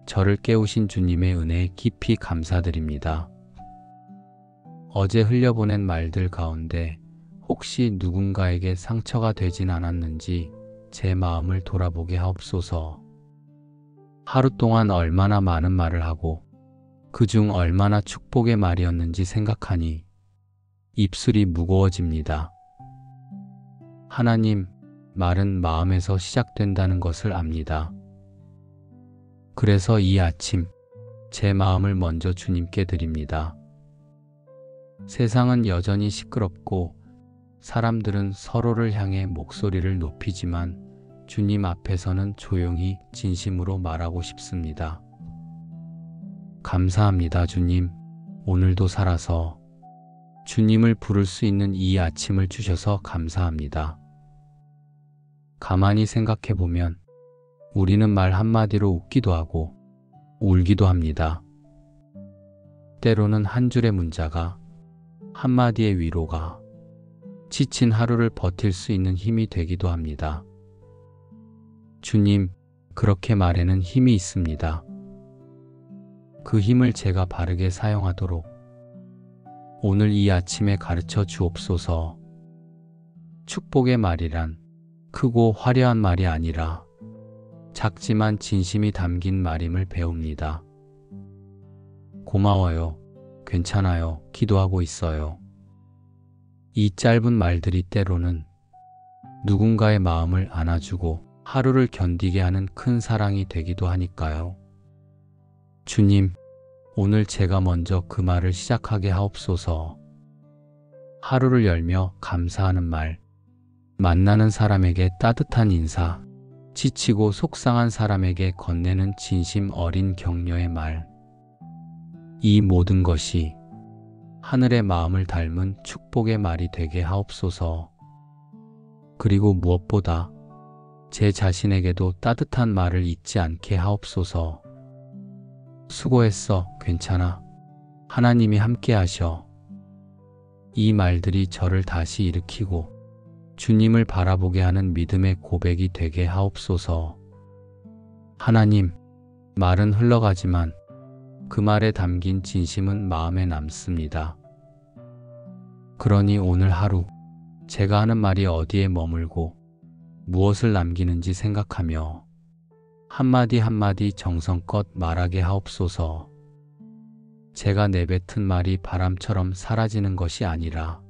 저를 깨우신 주님의 은혜에 깊이 감사드립니다. 어제 흘려보낸 말들 가운데 혹시 누군가에게 상처가 되진 않았는지 제 마음을 돌아보게 하옵소서. 하루 동안 얼마나 많은 말을 하고 그중 얼마나 축복의 말이었는지 생각하니 입술이 무거워집니다. 하나님, 말은 마음에서 시작된다는 것을 압니다. 그래서 이 아침 제 마음을 먼저 주님께 드립니다. 세상은 여전히 시끄럽고 사람들은 서로를 향해 목소리를 높이지만 주님 앞에서는 조용히 진심으로 말하고 싶습니다. 감사합니다, 주님. 오늘도 살아서 주님을 부를 수 있는 이 아침을 주셔서 감사합니다. 가만히 생각해보면 우리는 말 한마디로 웃기도 하고 울기도 합니다. 때로는 한 줄의 문자가, 한마디의 위로가 지친 하루를 버틸 수 있는 힘이 되기도 합니다. 주님, 그렇게 말에는 힘이 있습니다. 그 힘을 제가 바르게 사용하도록 오늘 이 아침에 가르쳐 주옵소서. 축복의 말이란 크고 화려한 말이 아니라 작지만 진심이 담긴 말임을 배웁니다. 고마워요. 괜찮아요. 기도하고 있어요. 이 짧은 말들이 때로는 누군가의 마음을 안아주고 하루를 견디게 하는 큰 사랑이 되기도 하니까요. 주님, 오늘 제가 먼저 그 말을 시작하게 하옵소서. 하루를 열며 감사하는 말, 만나는 사람에게 따뜻한 인사, 지치고 속상한 사람에게 건네는 진심 어린 격려의 말. 이 모든 것이 하늘의 마음을 닮은 축복의 말이 되게 하옵소서. 그리고 무엇보다 제 자신에게도 따뜻한 말을 잊지 않게 하옵소서. 수고했어. 괜찮아. 하나님이 함께 하셔. 이 말들이 저를 다시 일으키고 주님을 바라보게 하는 믿음의 고백이 되게 하옵소서. 하나님, 말은 흘러가지만 그 말에 담긴 진심은 마음에 남습니다. 그러니 오늘 하루 제가 하는 말이 어디에 머물고 무엇을 남기는지 생각하며 한마디 한마디 정성껏 말하게 하옵소서. 제가 내뱉은 말이 바람처럼 사라지는 것이 아니라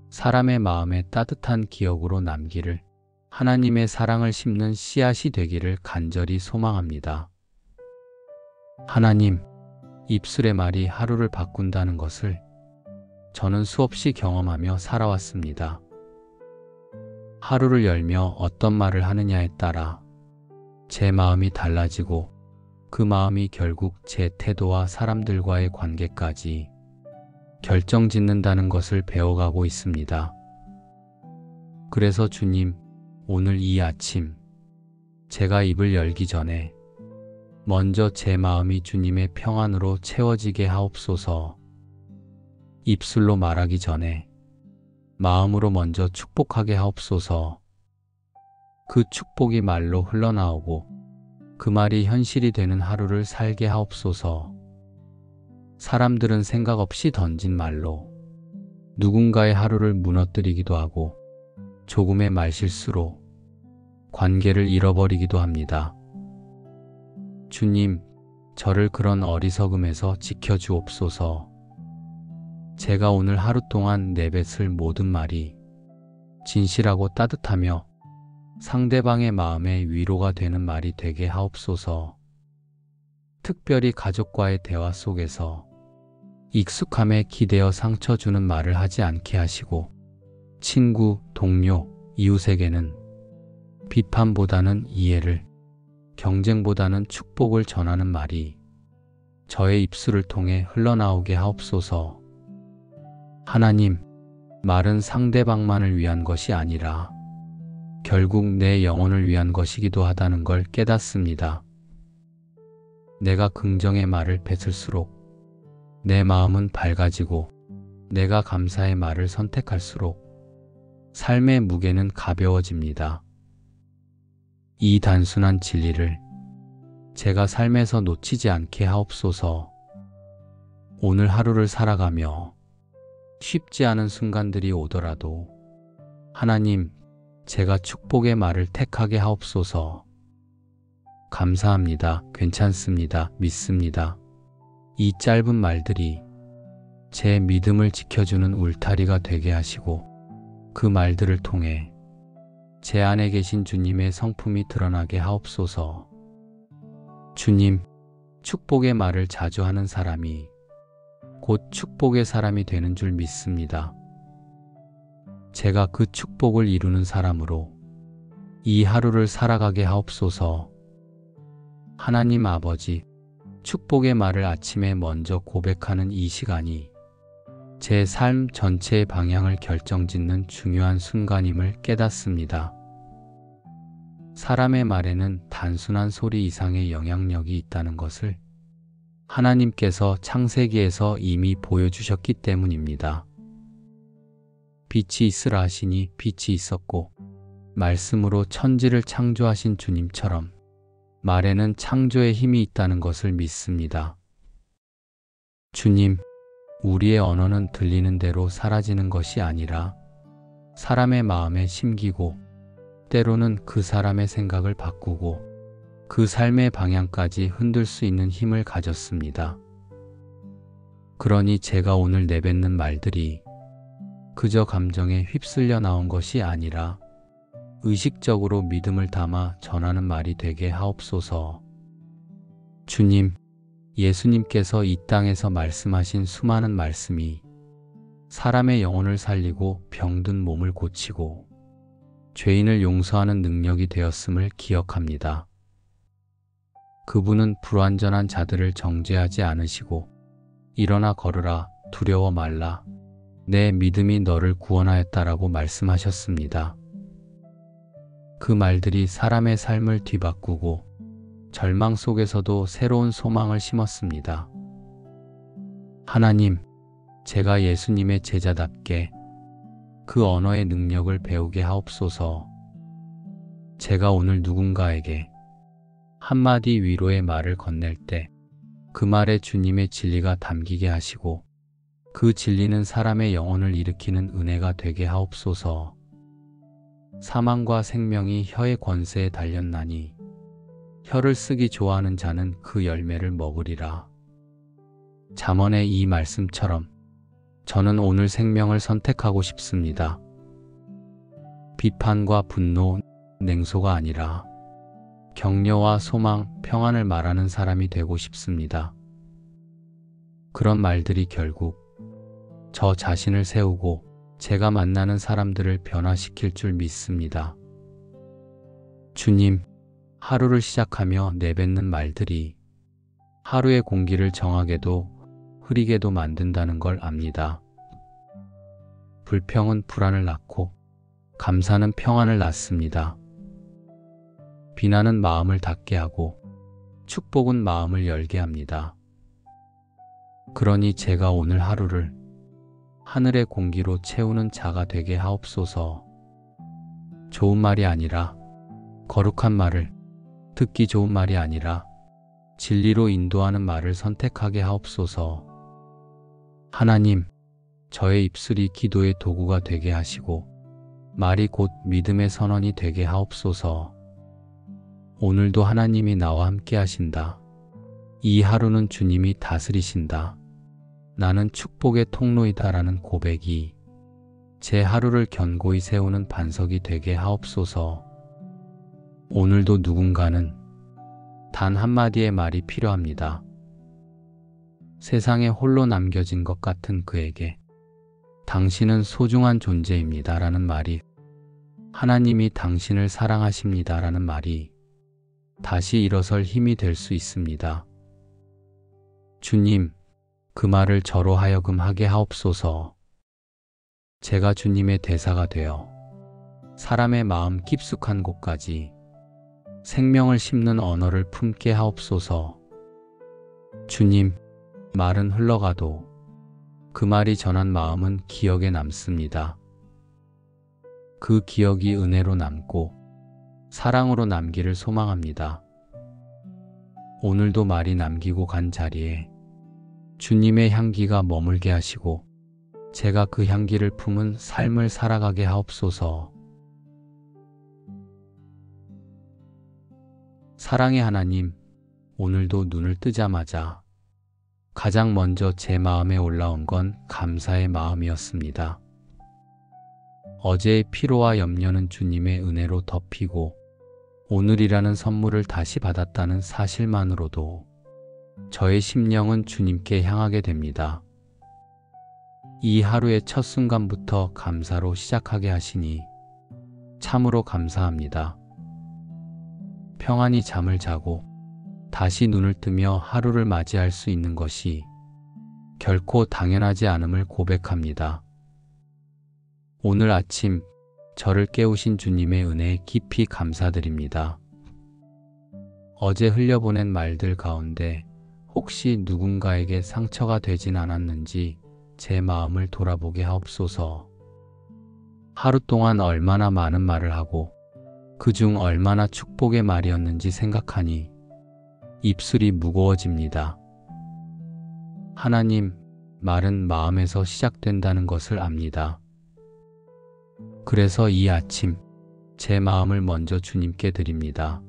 사람의 마음에 따뜻한 기억으로 남기를 하나님의 사랑을 심는 씨앗이 되기를 간절히 소망합니다. 하나님, 입술의 말이 하루를 바꾼다는 것을 저는 수없이 경험하며 살아왔습니다. 하루를 열며 어떤 말을 하느냐에 따라 제 마음이 달라지고 그 마음이 결국 제 태도와 사람들과의 관계까지 결정짓는다는 것을 배워가고 있습니다. 그래서 주님, 오늘 이 아침 제가 입을 열기 전에 먼저 제 마음이 주님의 평안으로 채워지게 하옵소서. 입술로 말하기 전에 마음으로 먼저 축복하게 하옵소서. 그 축복이 말로 흘러나오고 그 말이 현실이 되는 하루를 살게 하옵소서. 사람들은 생각 없이 던진 말로 누군가의 하루를 무너뜨리기도 하고 조금의 말실수로 관계를 잃어버리기도 합니다. 주님, 저를 그런 어리석음에서 지켜주옵소서. 제가 오늘 하루 동안 내뱉을 모든 말이 진실하고 따뜻하며 상대방의 마음에 위로가 되는 말이 되게 하옵소서. 특별히 가족과의 대화 속에서 익숙함에 기대어 상처 주는 말을 하지 않게 하시고 친구, 동료, 이웃에게는 비판보다는 이해를, 경쟁보다는 축복을 전하는 말이 저의 입술을 통해 흘러나오게 하옵소서. 하나님, 말은 상대방만을 위한 것이 아니라 결국 내 영혼을 위한 것이기도 하다는 걸 깨닫습니다. 내가 긍정의 말을 뱉을수록 내 마음은 밝아지고 내가 감사의 말을 선택할수록 삶의 무게는 가벼워집니다. 이 단순한 진리를 제가 삶에서 놓치지 않게 하옵소서. 오늘 하루를 살아가며 쉽지 않은 순간들이 오더라도 하나님, 제가 축복의 말을 택하게 하옵소서. 감사합니다. 괜찮습니다. 믿습니다. 이 짧은 말들이 제 믿음을 지켜주는 울타리가 되게 하시고 그 말들을 통해 제 안에 계신 주님의 성품이 드러나게 하옵소서. 주님, 축복의 말을 자주 하는 사람이 곧 축복의 사람이 되는 줄 믿습니다. 제가 그 축복을 이루는 사람으로 이 하루를 살아가게 하옵소서. 하나님 아버지, 축복의 말을 아침에 먼저 고백하는 이 시간이 제 삶 전체의 방향을 결정짓는 중요한 순간임을 깨닫습니다. 사람의 말에는 단순한 소리 이상의 영향력이 있다는 것을 하나님께서 창세기에서 이미 보여주셨기 때문입니다. 빛이 있으라 하시니 빛이 있었고 말씀으로 천지를 창조하신 주님처럼 말에는 창조의 힘이 있다는 것을 믿습니다. 주님, 우리의 언어는 들리는 대로 사라지는 것이 아니라 사람의 마음에 심기고 때로는 그 사람의 생각을 바꾸고 그 삶의 방향까지 흔들 수 있는 힘을 가졌습니다. 그러니 제가 오늘 내뱉는 말들이 그저 감정에 휩쓸려 나온 것이 아니라 의식적으로 믿음을 담아 전하는 말이 되게 하옵소서. 주님, 예수님께서 이 땅에서 말씀하신 수많은 말씀이 사람의 영혼을 살리고 병든 몸을 고치고 죄인을 용서하는 능력이 되었음을 기억합니다. 그분은 불완전한 자들을 정죄하지 않으시고 일어나 걸으라, 두려워 말라, 내 믿음이 너를 구원하였다라고 말씀하셨습니다. 그 말들이 사람의 삶을 뒤바꾸고 절망 속에서도 새로운 소망을 심었습니다. 하나님, 제가 예수님의 제자답게 그 언어의 능력을 배우게 하옵소서. 제가 오늘 누군가에게 한마디 위로의 말을 건넬 때 그 말에 주님의 진리가 담기게 하시고 그 진리는 사람의 영혼을 일으키는 은혜가 되게 하옵소서. 사망과 생명이 혀의 권세에 달렸나니 혀를 쓰기 좋아하는 자는 그 열매를 먹으리라. 잠언의 이 말씀처럼 저는 오늘 생명을 선택하고 싶습니다. 비판과 분노, 냉소가 아니라 격려와 소망, 평안을 말하는 사람이 되고 싶습니다. 그런 말들이 결국 저 자신을 세우고 제가 만나는 사람들을 변화시킬 줄 믿습니다. 주님, 하루를 시작하며 내뱉는 말들이 하루의 공기를 정하게도 흐리게도 만든다는 걸 압니다. 불평은 불안을 낳고 감사는 평안을 낳습니다. 비난은 마음을 닫게 하고 축복은 마음을 열게 합니다. 그러니 제가 오늘 하루를 하늘의 공기로 채우는 자가 되게 하옵소서. 좋은 말이 아니라 거룩한 말을, 듣기 좋은 말이 아니라 진리로 인도하는 말을 선택하게 하옵소서. 하나님, 저의 입술이 기도의 도구가 되게 하시고 말이 곧 믿음의 선언이 되게 하옵소서. 오늘도 하나님이 나와 함께 하신다. 이 하루는 주님이 다스리신다. 나는 축복의 통로이다라는 고백이 제 하루를 견고히 세우는 반석이 되게 하옵소서. 오늘도 누군가는 단 한마디의 말이 필요합니다. 세상에 홀로 남겨진 것 같은 그에게 당신은 소중한 존재입니다 라는 말이, 하나님이 당신을 사랑하십니다 라는 말이 다시 일어설 힘이 될 수 있습니다. 주님, 그 말을 저로 하여금 하게 하옵소서. 제가 주님의 대사가 되어 사람의 마음 깊숙한 곳까지 생명을 심는 언어를 품게 하옵소서. 주님, 말은 흘러가도 그 말이 전한 마음은 기억에 남습니다. 그 기억이 은혜로 남고 사랑으로 남기를 소망합니다. 오늘도 말이 남기고 간 자리에 주님의 향기가 머물게 하시고 제가 그 향기를 품은 삶을 살아가게 하옵소서. 사랑의 하나님, 오늘도 눈을 뜨자마자 가장 먼저 제 마음에 올라온 건 감사의 마음이었습니다. 어제의 피로와 염려는 주님의 은혜로 덮이고 오늘이라는 선물을 다시 받았다는 사실만으로도 저의 심령은 주님께 향하게 됩니다. 이 하루의 첫 순간부터 감사로 시작하게 하시니 참으로 감사합니다. 평안히 잠을 자고 다시 눈을 뜨며 하루를 맞이할 수 있는 것이 결코 당연하지 않음을 고백합니다. 오늘 아침 저를 깨우신 주님의 은혜에 깊이 감사드립니다. 어제 흘려보낸 말들 가운데 혹시 누군가에게 상처가 되진 않았는지 제 마음을 돌아보게 하옵소서. 하루 동안 얼마나 많은 말을 하고 그중 얼마나 축복의 말이었는지 생각하니 입술이 무거워집니다. 하나님, 말은 마음에서 시작된다는 것을 압니다. 그래서 이 아침 제 마음을 먼저 주님께 드립니다.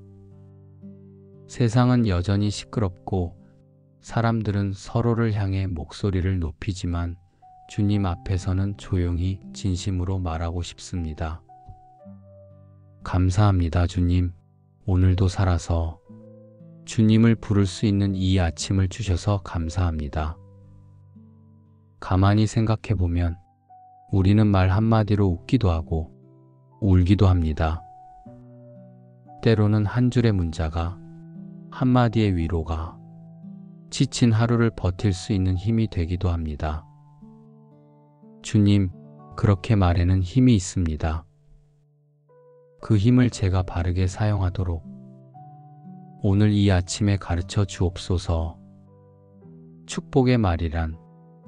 세상은 여전히 시끄럽고 사람들은 서로를 향해 목소리를 높이지만 주님 앞에서는 조용히 진심으로 말하고 싶습니다. 감사합니다, 주님. 오늘도 살아서 주님을 부를 수 있는 이 아침을 주셔서 감사합니다. 가만히 생각해 보면 우리는 말 한마디로 웃기도 하고 울기도 합니다. 때로는 한 줄의 문자가, 한마디의 위로가 지친 하루를 버틸 수 있는 힘이 되기도 합니다. 주님, 그렇게 말에는 힘이 있습니다. 그 힘을 제가 바르게 사용하도록 오늘 이 아침에 가르쳐 주옵소서. 축복의 말이란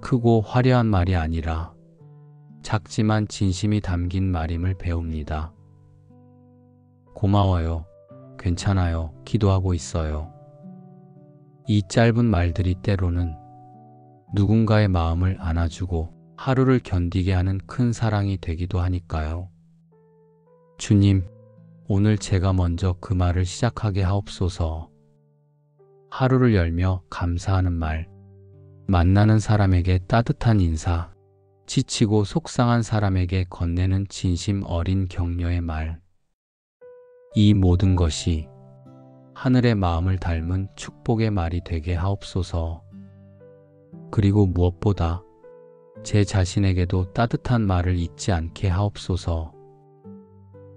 크고 화려한 말이 아니라 작지만 진심이 담긴 말임을 배웁니다. 고마워요. 괜찮아요. 기도하고 있어요. 이 짧은 말들이 때로는 누군가의 마음을 안아주고 하루를 견디게 하는 큰 사랑이 되기도 하니까요. 주님, 오늘 제가 먼저 그 말을 시작하게 하옵소서. 하루를 열며 감사하는 말, 만나는 사람에게 따뜻한 인사, 지치고 속상한 사람에게 건네는 진심 어린 격려의 말. 이 모든 것이 하늘의 마음을 닮은 축복의 말이 되게 하옵소서. 그리고 무엇보다 제 자신에게도 따뜻한 말을 잊지 않게 하옵소서.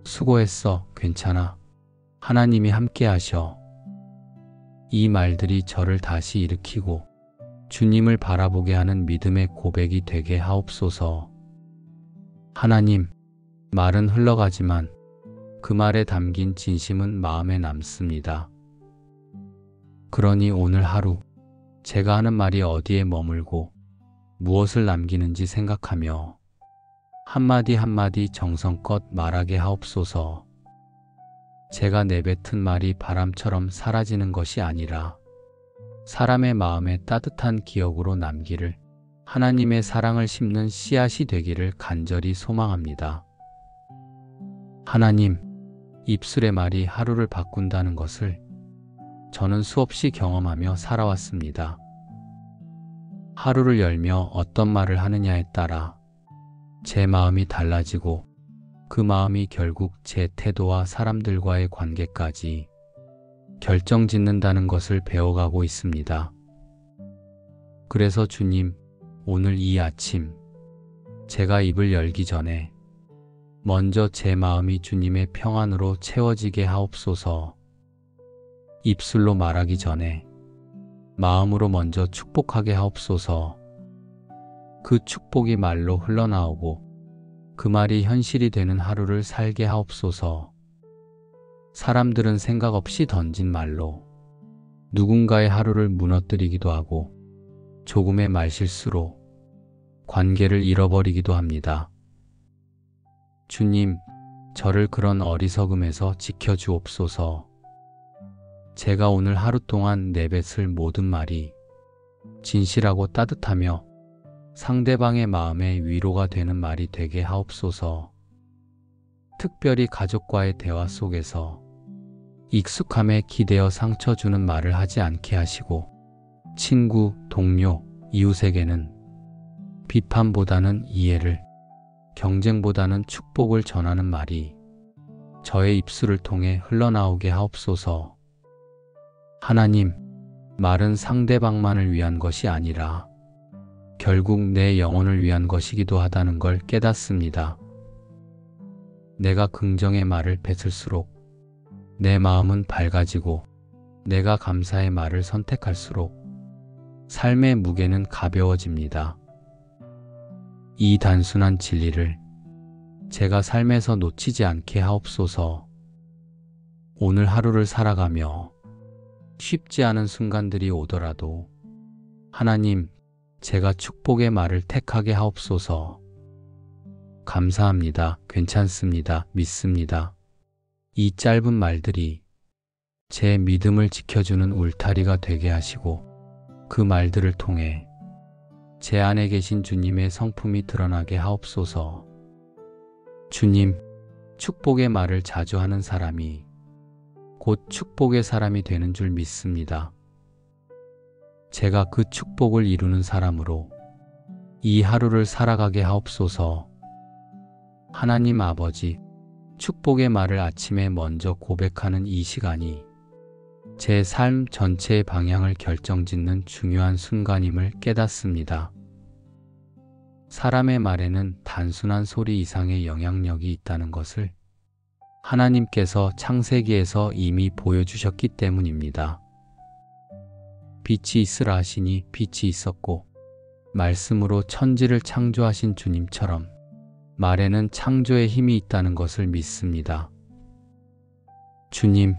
수고했어. 괜찮아. 하나님이 함께 하셔. 이 말들이 저를 다시 일으키고 주님을 바라보게 하는 믿음의 고백이 되게 하옵소서. 하나님, 말은 흘러가지만 그 말에 담긴 진심은 마음에 남습니다. 그러니 오늘 하루 제가 하는 말이 어디에 머물고 무엇을 남기는지 생각하며 한마디 한마디 정성껏 말하게 하옵소서. 제가 내뱉은 말이 바람처럼 사라지는 것이 아니라 사람의 마음에 따뜻한 기억으로 남기를, 하나님의 사랑을 심는 씨앗이 되기를 간절히 소망합니다. 하나님, 입술의 말이 하루를 바꾼다는 것을 저는 수없이 경험하며 살아왔습니다. 하루를 열며 어떤 말을 하느냐에 따라 제 마음이 달라지고 그 마음이 결국 제 태도와 사람들과의 관계까지 결정짓는다는 것을 배워가고 있습니다. 그래서 주님, 오늘 이 아침 제가 입을 열기 전에 먼저 제 마음이 주님의 평안으로 채워지게 하옵소서. 입술로 말하기 전에 마음으로 먼저 축복하게 하옵소서. 그 축복이 말로 흘러나오고 그 말이 현실이 되는 하루를 살게 하옵소서. 사람들은 생각 없이 던진 말로 누군가의 하루를 무너뜨리기도 하고 조금의 말실수로 관계를 잃어버리기도 합니다. 주님, 저를 그런 어리석음에서 지켜주옵소서. 제가 오늘 하루 동안 내뱉을 모든 말이 진실하고 따뜻하며 상대방의 마음에 위로가 되는 말이 되게 하옵소서. 특별히 가족과의 대화 속에서 익숙함에 기대어 상처 주는 말을 하지 않게 하시고 친구, 동료, 이웃에게는 비판보다는 이해를, 경쟁보다는 축복을 전하는 말이 저의 입술을 통해 흘러나오게 하옵소서. 하나님, 말은 상대방만을 위한 것이 아니라 결국 내 영혼을 위한 것이기도 하다는 걸 깨닫습니다. 내가 긍정의 말을 뱉을수록 내 마음은 밝아지고 내가 감사의 말을 선택할수록 삶의 무게는 가벼워집니다. 이 단순한 진리를 제가 삶에서 놓치지 않게 하옵소서. 오늘 하루를 살아가며 쉽지 않은 순간들이 오더라도 하나님, 제가 축복의 말을 택하게 하옵소서. 감사합니다. 괜찮습니다. 믿습니다. 이 짧은 말들이 제 믿음을 지켜주는 울타리가 되게 하시고 그 말들을 통해 제 안에 계신 주님의 성품이 드러나게 하옵소서. 주님, 축복의 말을 자주 하는 사람이 곧 축복의 사람이 되는 줄 믿습니다. 제가 그 축복을 이루는 사람으로 이 하루를 살아가게 하옵소서. 하나님 아버지, 축복의 말을 아침에 먼저 고백하는 이 시간이 제 삶 전체의 방향을 결정짓는 중요한 순간임을 깨닫습니다. 사람의 말에는 단순한 소리 이상의 영향력이 있다는 것을 하나님께서 창세기에서 이미 보여주셨기 때문입니다. 빛이 있으라 하시니 빛이 있었고, 말씀으로 천지를 창조하신 주님처럼 말에는 창조의 힘이 있다는 것을 믿습니다. 주님,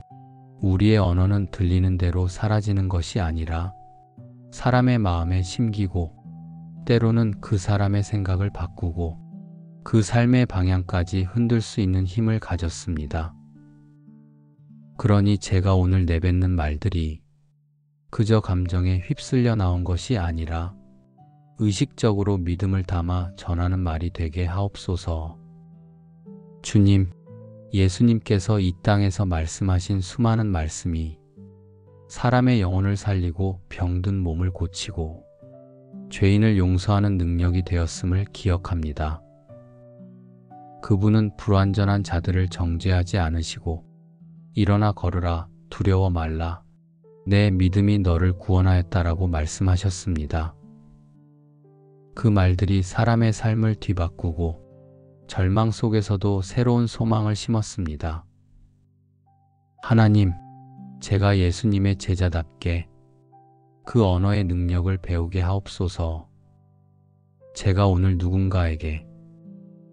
우리의 언어는 들리는 대로 사라지는 것이 아니라 사람의 마음에 심기고 때로는 그 사람의 생각을 바꾸고 그 삶의 방향까지 흔들 수 있는 힘을 가졌습니다. 그러니 제가 오늘 내뱉는 말들이 그저 감정에 휩쓸려 나온 것이 아니라 의식적으로 믿음을 담아 전하는 말이 되게 하옵소서. 주님, 예수님께서 이 땅에서 말씀하신 수많은 말씀이 사람의 영혼을 살리고 병든 몸을 고치고 죄인을 용서하는 능력이 되었음을 기억합니다. 그분은 불완전한 자들을 정죄하지 않으시고 일어나 걸으라, 두려워 말라, 내 믿음이 너를 구원하였다라고 말씀하셨습니다. 그 말들이 사람의 삶을 뒤바꾸고 절망 속에서도 새로운 소망을 심었습니다. 하나님, 제가 예수님의 제자답게 그 언어의 능력을 배우게 하옵소서. 제가 오늘 누군가에게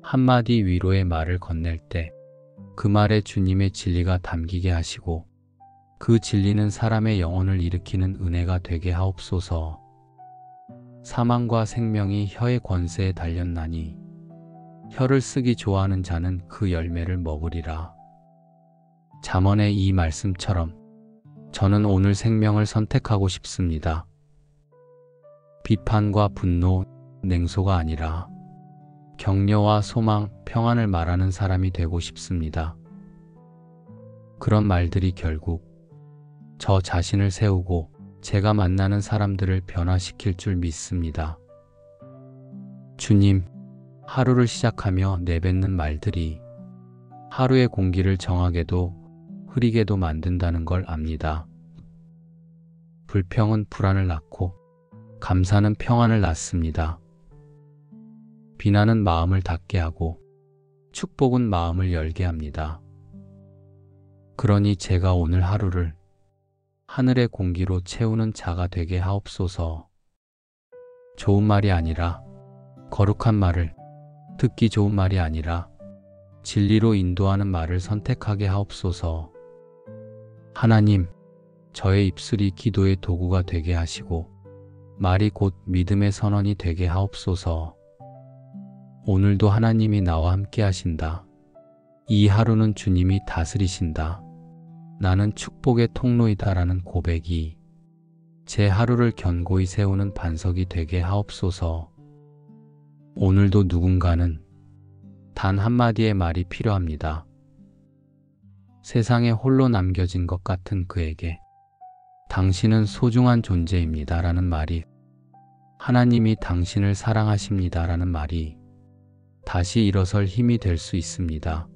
한마디 위로의 말을 건넬 때 그 말에 주님의 진리가 담기게 하시고 그 진리는 사람의 영혼을 일으키는 은혜가 되게 하옵소서. 사망과 생명이 혀의 권세에 달렸나니 혀를 쓰기 좋아하는 자는 그 열매를 먹으리라. 잠언의 이 말씀처럼 저는 오늘 생명을 선택하고 싶습니다. 비판과 분노, 냉소가 아니라 격려와 소망, 평안을 말하는 사람이 되고 싶습니다. 그런 말들이 결국 저 자신을 세우고 제가 만나는 사람들을 변화시킬 줄 믿습니다. 주님, 하루를 시작하며 내뱉는 말들이 하루의 공기를 정하게도 흐리게도 만든다는 걸 압니다. 불평은 불안을 낳고 감사는 평안을 낳습니다. 비난은 마음을 닫게 하고 축복은 마음을 열게 합니다. 그러니 제가 오늘 하루를 하늘의 공기로 채우는 자가 되게 하옵소서. 좋은 말이 아니라 거룩한 말을, 듣기 좋은 말이 아니라 진리로 인도하는 말을 선택하게 하옵소서. 하나님, 저의 입술이 기도의 도구가 되게 하시고 말이 곧 믿음의 선언이 되게 하옵소서. 오늘도 하나님이 나와 함께 하신다. 이 하루는 주님이 다스리신다. 나는 축복의 통로이다라는 고백이 제 하루를 견고히 세우는 반석이 되게 하옵소서. 오늘도 누군가는 단 한마디의 말이 필요합니다. 세상에 홀로 남겨진 것 같은 그에게 당신은 소중한 존재입니다 라는 말이, 하나님이 당신을 사랑하십니다 라는 말이 다시 일어설 힘이 될 수 있습니다.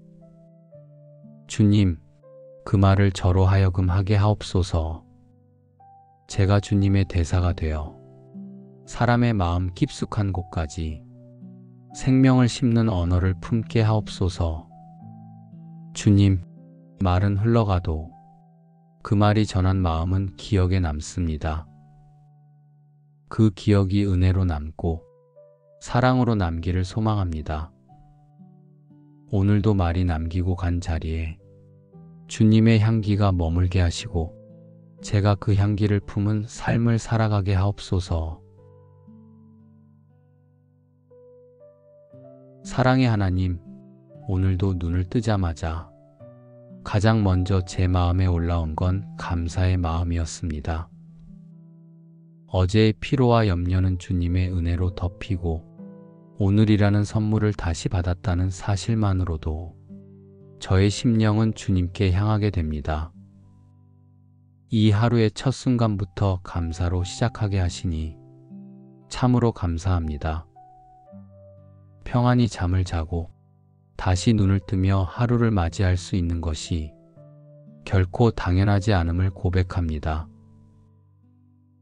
주님, 그 말을 저로 하여금 하게 하옵소서. 제가 주님의 대사가 되어 사람의 마음 깊숙한 곳까지 생명을 심는 언어를 품게 하옵소서. 주님, 말은 흘러가도 그 말이 전한 마음은 기억에 남습니다. 그 기억이 은혜로 남고 사랑으로 남기를 소망합니다. 오늘도 말이 남기고 간 자리에 주님의 향기가 머물게 하시고 제가 그 향기를 품은 삶을 살아가게 하옵소서. 사랑의 하나님, 오늘도 눈을 뜨자마자 가장 먼저 제 마음에 올라온 건 감사의 마음이었습니다. 어제의 피로와 염려는 주님의 은혜로 덮이고 오늘이라는 선물을 다시 받았다는 사실만으로도 저의 심령은 주님께 향하게 됩니다. 이 하루의 첫 순간부터 감사로 시작하게 하시니 참으로 감사합니다. 평안히 잠을 자고 다시 눈을 뜨며 하루를 맞이할 수 있는 것이 결코 당연하지 않음을 고백합니다.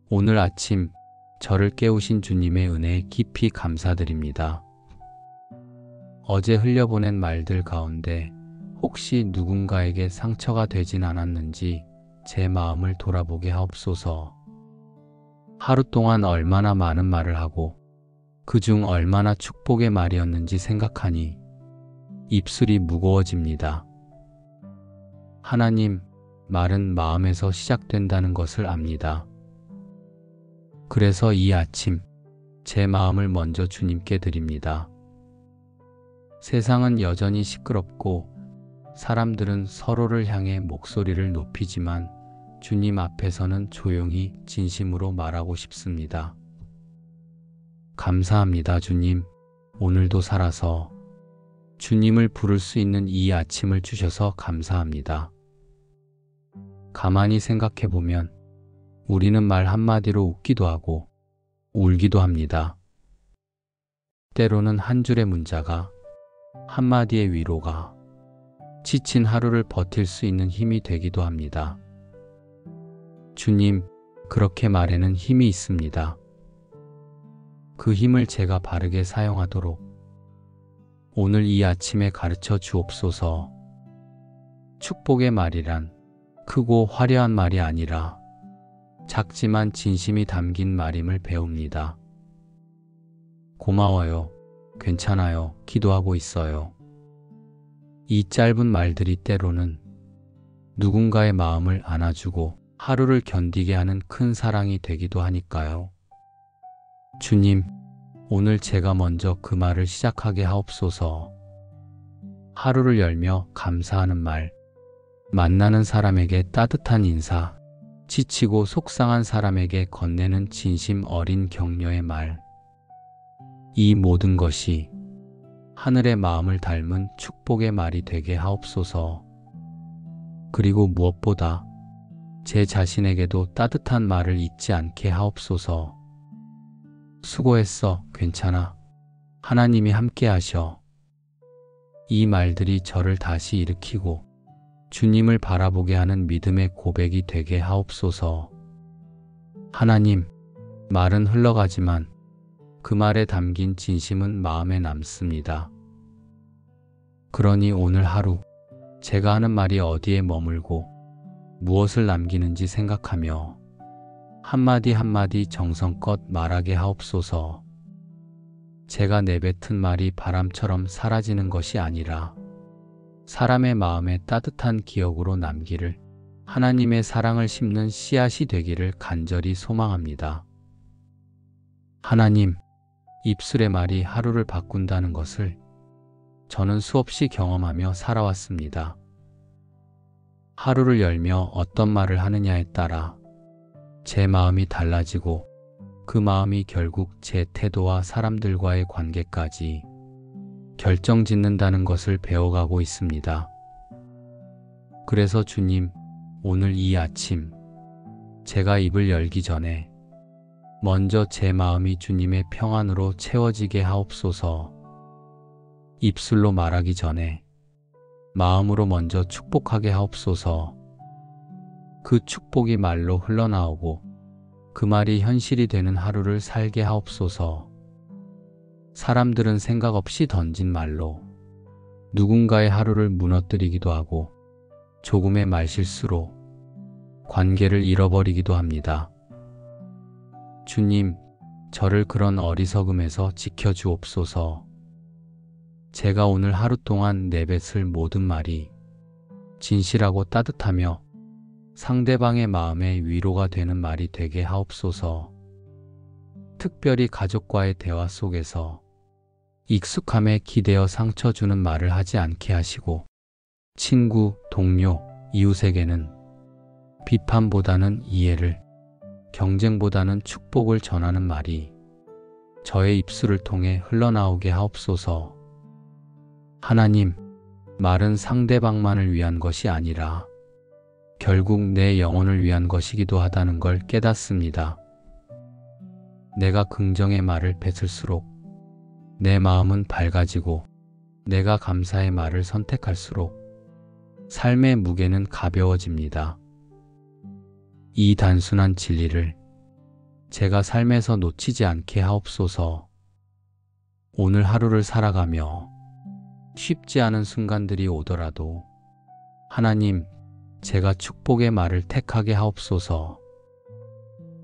오늘 아침 저를 깨우신 주님의 은혜에 깊이 감사드립니다. 어제 흘려보낸 말들 가운데 혹시 누군가에게 상처가 되진 않았는지 제 마음을 돌아보게 하옵소서. 하루 동안 얼마나 많은 말을 하고 그중 얼마나 축복의 말이었는지 생각하니 입술이 무거워집니다. 하나님, 말은 마음에서 시작된다는 것을 압니다. 그래서 이 아침 제 마음을 먼저 주님께 드립니다. 세상은 여전히 시끄럽고 사람들은 서로를 향해 목소리를 높이지만 주님 앞에서는 조용히 진심으로 말하고 싶습니다. 감사합니다, 주님. 오늘도 살아서 주님을 부를 수 있는 이 아침을 주셔서 감사합니다. 가만히 생각해보면 우리는 말 한마디로 웃기도 하고 울기도 합니다. 때로는 한 줄의 문자가, 한마디의 위로가 지친 하루를 버틸 수 있는 힘이 되기도 합니다. 주님, 그렇게 말에는 힘이 있습니다. 그 힘을 제가 바르게 사용하도록 오늘 이 아침에 가르쳐 주옵소서. 축복의 말이란 크고 화려한 말이 아니라 작지만 진심이 담긴 말임을 배웁니다. 고마워요. 괜찮아요. 기도하고 있어요. 이 짧은 말들이 때로는 누군가의 마음을 안아주고 하루를 견디게 하는 큰 사랑이 되기도 하니까요. 주님, 오늘 제가 먼저 그 말을 시작하게 하옵소서. 하루를 열며 감사하는 말, 만나는 사람에게 따뜻한 인사, 지치고 속상한 사람에게 건네는 진심 어린 격려의 말. 이 모든 것이 하늘의 마음을 닮은 축복의 말이 되게 하옵소서. 그리고 무엇보다 제 자신에게도 따뜻한 말을 잊지 않게 하옵소서. 수고했어. 괜찮아. 하나님이 함께 하셔. 이 말들이 저를 다시 일으키고 주님을 바라보게 하는 믿음의 고백이 되게 하옵소서. 하나님, 말은 흘러가지만 그 말에 담긴 진심은 마음에 남습니다. 그러니 오늘 하루 제가 하는 말이 어디에 머물고 무엇을 남기는지 생각하며 한마디 한마디 정성껏 말하게 하옵소서. 제가 내뱉은 말이 바람처럼 사라지는 것이 아니라 사람의 마음에 따뜻한 기억으로 남기를, 하나님의 사랑을 심는 씨앗이 되기를 간절히 소망합니다. 하나님, 입술의 말이 하루를 바꾼다는 것을 저는 수없이 경험하며 살아왔습니다. 하루를 열며 어떤 말을 하느냐에 따라 제 마음이 달라지고 그 마음이 결국 제 태도와 사람들과의 관계까지 결정짓는다는 것을 배워가고 있습니다. 그래서 주님, 오늘 이 아침 제가 입을 열기 전에 먼저 제 마음이 주님의 평안으로 채워지게 하옵소서. 입술로 말하기 전에 마음으로 먼저 축복하게 하옵소서. 그 축복이 말로 흘러나오고 그 말이 현실이 되는 하루를 살게 하옵소서. 사람들은 생각 없이 던진 말로 누군가의 하루를 무너뜨리기도 하고 조금의 말실수로 관계를 잃어버리기도 합니다. 주님, 저를 그런 어리석음에서 지켜주옵소서. 제가 오늘 하루 동안 내뱉을 모든 말이 진실하고 따뜻하며 상대방의 마음에 위로가 되는 말이 되게 하옵소서. 특별히 가족과의 대화 속에서 익숙함에 기대어 상처 주는 말을 하지 않게 하시고 친구, 동료, 이웃에게는 비판보다는 이해를, 경쟁보다는 축복을 전하는 말이 저의 입술을 통해 흘러나오게 하옵소서. 하나님, 말은 상대방만을 위한 것이 아니라 결국 내 영혼을 위한 것이기도 하다는 걸 깨닫습니다. 내가 긍정의 말을 뱉을수록 내 마음은 밝아지고 내가 감사의 말을 선택할수록 삶의 무게는 가벼워집니다. 이 단순한 진리를 제가 삶에서 놓치지 않게 하옵소서. 오늘 하루를 살아가며 쉽지 않은 순간들이 오더라도 하나님, 제가 축복의 말을 택하게 하옵소서.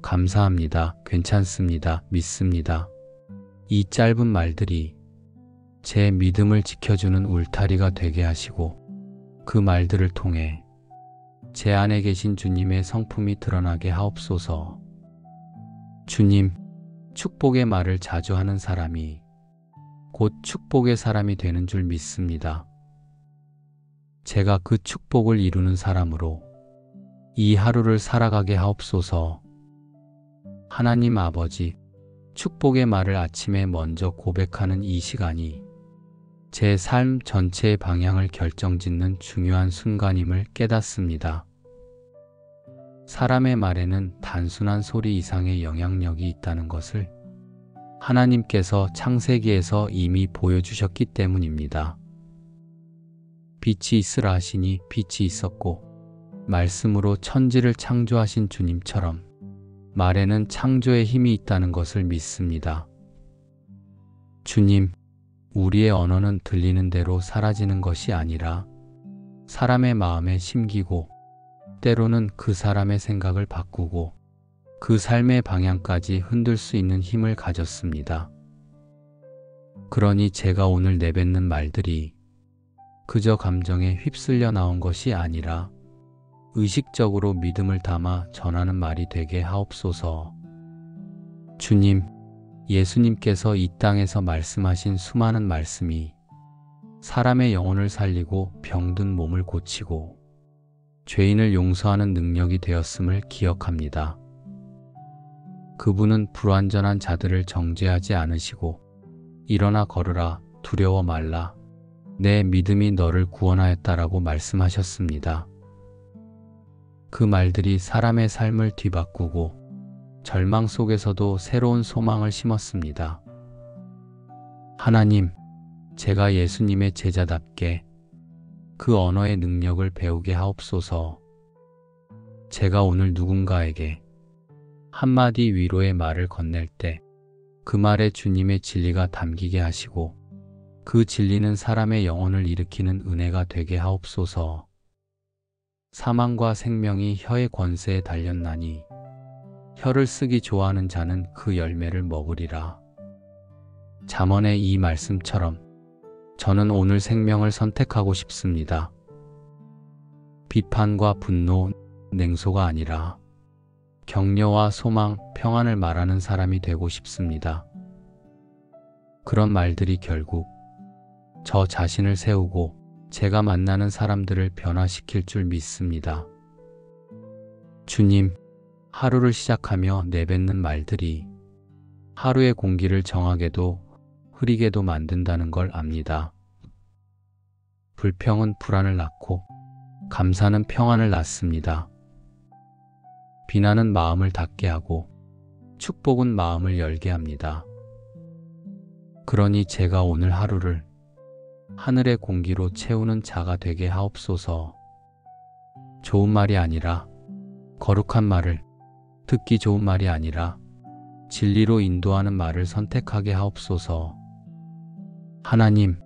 감사합니다. 괜찮습니다. 믿습니다. 이 짧은 말들이 제 믿음을 지켜주는 울타리가 되게 하시고 그 말들을 통해 제 안에 계신 주님의 성품이 드러나게 하옵소서. 주님, 축복의 말을 자주 하는 사람이 곧 축복의 사람이 되는 줄 믿습니다. 제가 그 축복을 이루는 사람으로 이 하루를 살아가게 하옵소서. 하나님 아버지, 축복의 말을 아침에 먼저 고백하는 이 시간이 제 삶 전체의 방향을 결정짓는 중요한 순간임을 깨닫습니다. 사람의 말에는 단순한 소리 이상의 영향력이 있다는 것을 하나님께서 창세기에서 이미 보여주셨기 때문입니다. 빛이 있으라 하시니 빛이 있었고 말씀으로 천지를 창조하신 주님처럼 말에는 창조의 힘이 있다는 것을 믿습니다. 주님, 우리의 언어는 들리는 대로 사라지는 것이 아니라 사람의 마음에 심기고 때로는 그 사람의 생각을 바꾸고 그 삶의 방향까지 흔들 수 있는 힘을 가졌습니다. 그러니 제가 오늘 내뱉는 말들이 그저 감정에 휩쓸려 나온 것이 아니라 의식적으로 믿음을 담아 전하는 말이 되게 하옵소서. 주님, 예수님께서 이 땅에서 말씀하신 수많은 말씀이 사람의 영혼을 살리고 병든 몸을 고치고 죄인을 용서하는 능력이 되었음을 기억합니다. 그분은 불완전한 자들을 정죄하지 않으시고 일어나 걸으라, 두려워 말라, 내 믿음이 너를 구원하였다라고 말씀하셨습니다. 그 말들이 사람의 삶을 뒤바꾸고 절망 속에서도 새로운 소망을 심었습니다. 하나님, 제가 예수님의 제자답게 그 언어의 능력을 배우게 하옵소서. 제가 오늘 누군가에게 한마디 위로의 말을 건넬 때 그 말에 주님의 진리가 담기게 하시고 그 진리는 사람의 영혼을 일으키는 은혜가 되게 하옵소서. 사망과 생명이 혀의 권세에 달렸나니 혀를 쓰기 좋아하는 자는 그 열매를 먹으리라. 잠언의 이 말씀처럼 저는 오늘 생명을 선택하고 싶습니다. 비판과 분노, 냉소가 아니라 격려와 소망, 평안을 말하는 사람이 되고 싶습니다. 그런 말들이 결국 저 자신을 세우고 제가 만나는 사람들을 변화시킬 줄 믿습니다. 주님, 하루를 시작하며 내뱉는 말들이 하루의 공기를 정하게도 흐리게도 만든다는 걸 압니다. 불평은 불안을 낳고 감사는 평안을 낳습니다. 비난은 마음을 닫게 하고 축복은 마음을 열게 합니다. 그러니 제가 오늘 하루를 하늘의 공기로 채우는 자가 되게 하옵소서. 좋은 말이 아니라 거룩한 말을, 듣기 좋은 말이 아니라 진리로 인도하는 말을 선택하게 하옵소서. 하나님,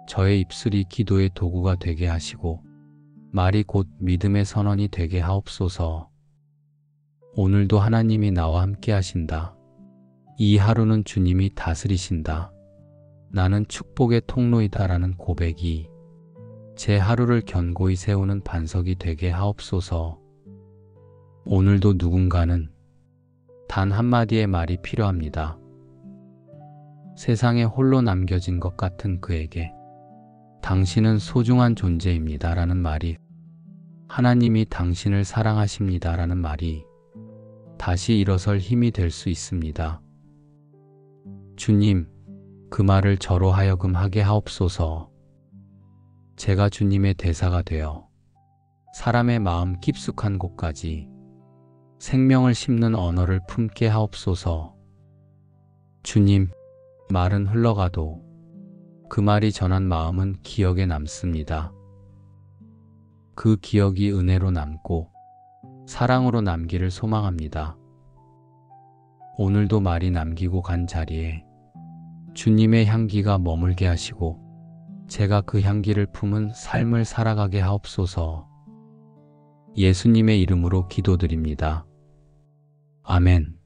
저의 입술이 기도의 도구가 되게 하시고 말이 곧 믿음의 선언이 되게 하옵소서. 오늘도 하나님이 나와 함께 하신다. 이 하루는 주님이 다스리신다. 나는 축복의 통로이다라는 고백이 제 하루를 견고히 세우는 반석이 되게 하옵소서. 오늘도 누군가는 단 한마디의 말이 필요합니다. 세상에 홀로 남겨진 것 같은 그에게 당신은 소중한 존재입니다 라는 말이, 하나님이 당신을 사랑하십니다 라는 말이 다시 일어설 힘이 될 수 있습니다. 주님, 그 말을 저로 하여금 하게 하옵소서. 제가 주님의 대사가 되어 사람의 마음 깊숙한 곳까지 생명을 심는 언어를 품게 하옵소서. 주님, 말은 흘러가도 그 말이 전한 마음은 기억에 남습니다. 그 기억이 은혜로 남고 사랑으로 남기를 소망합니다. 오늘도 말이 남기고 간 자리에 주님의 향기가 머물게 하시고 제가 그 향기를 품은 삶을 살아가게 하옵소서. 예수님의 이름으로 기도드립니다. 아멘.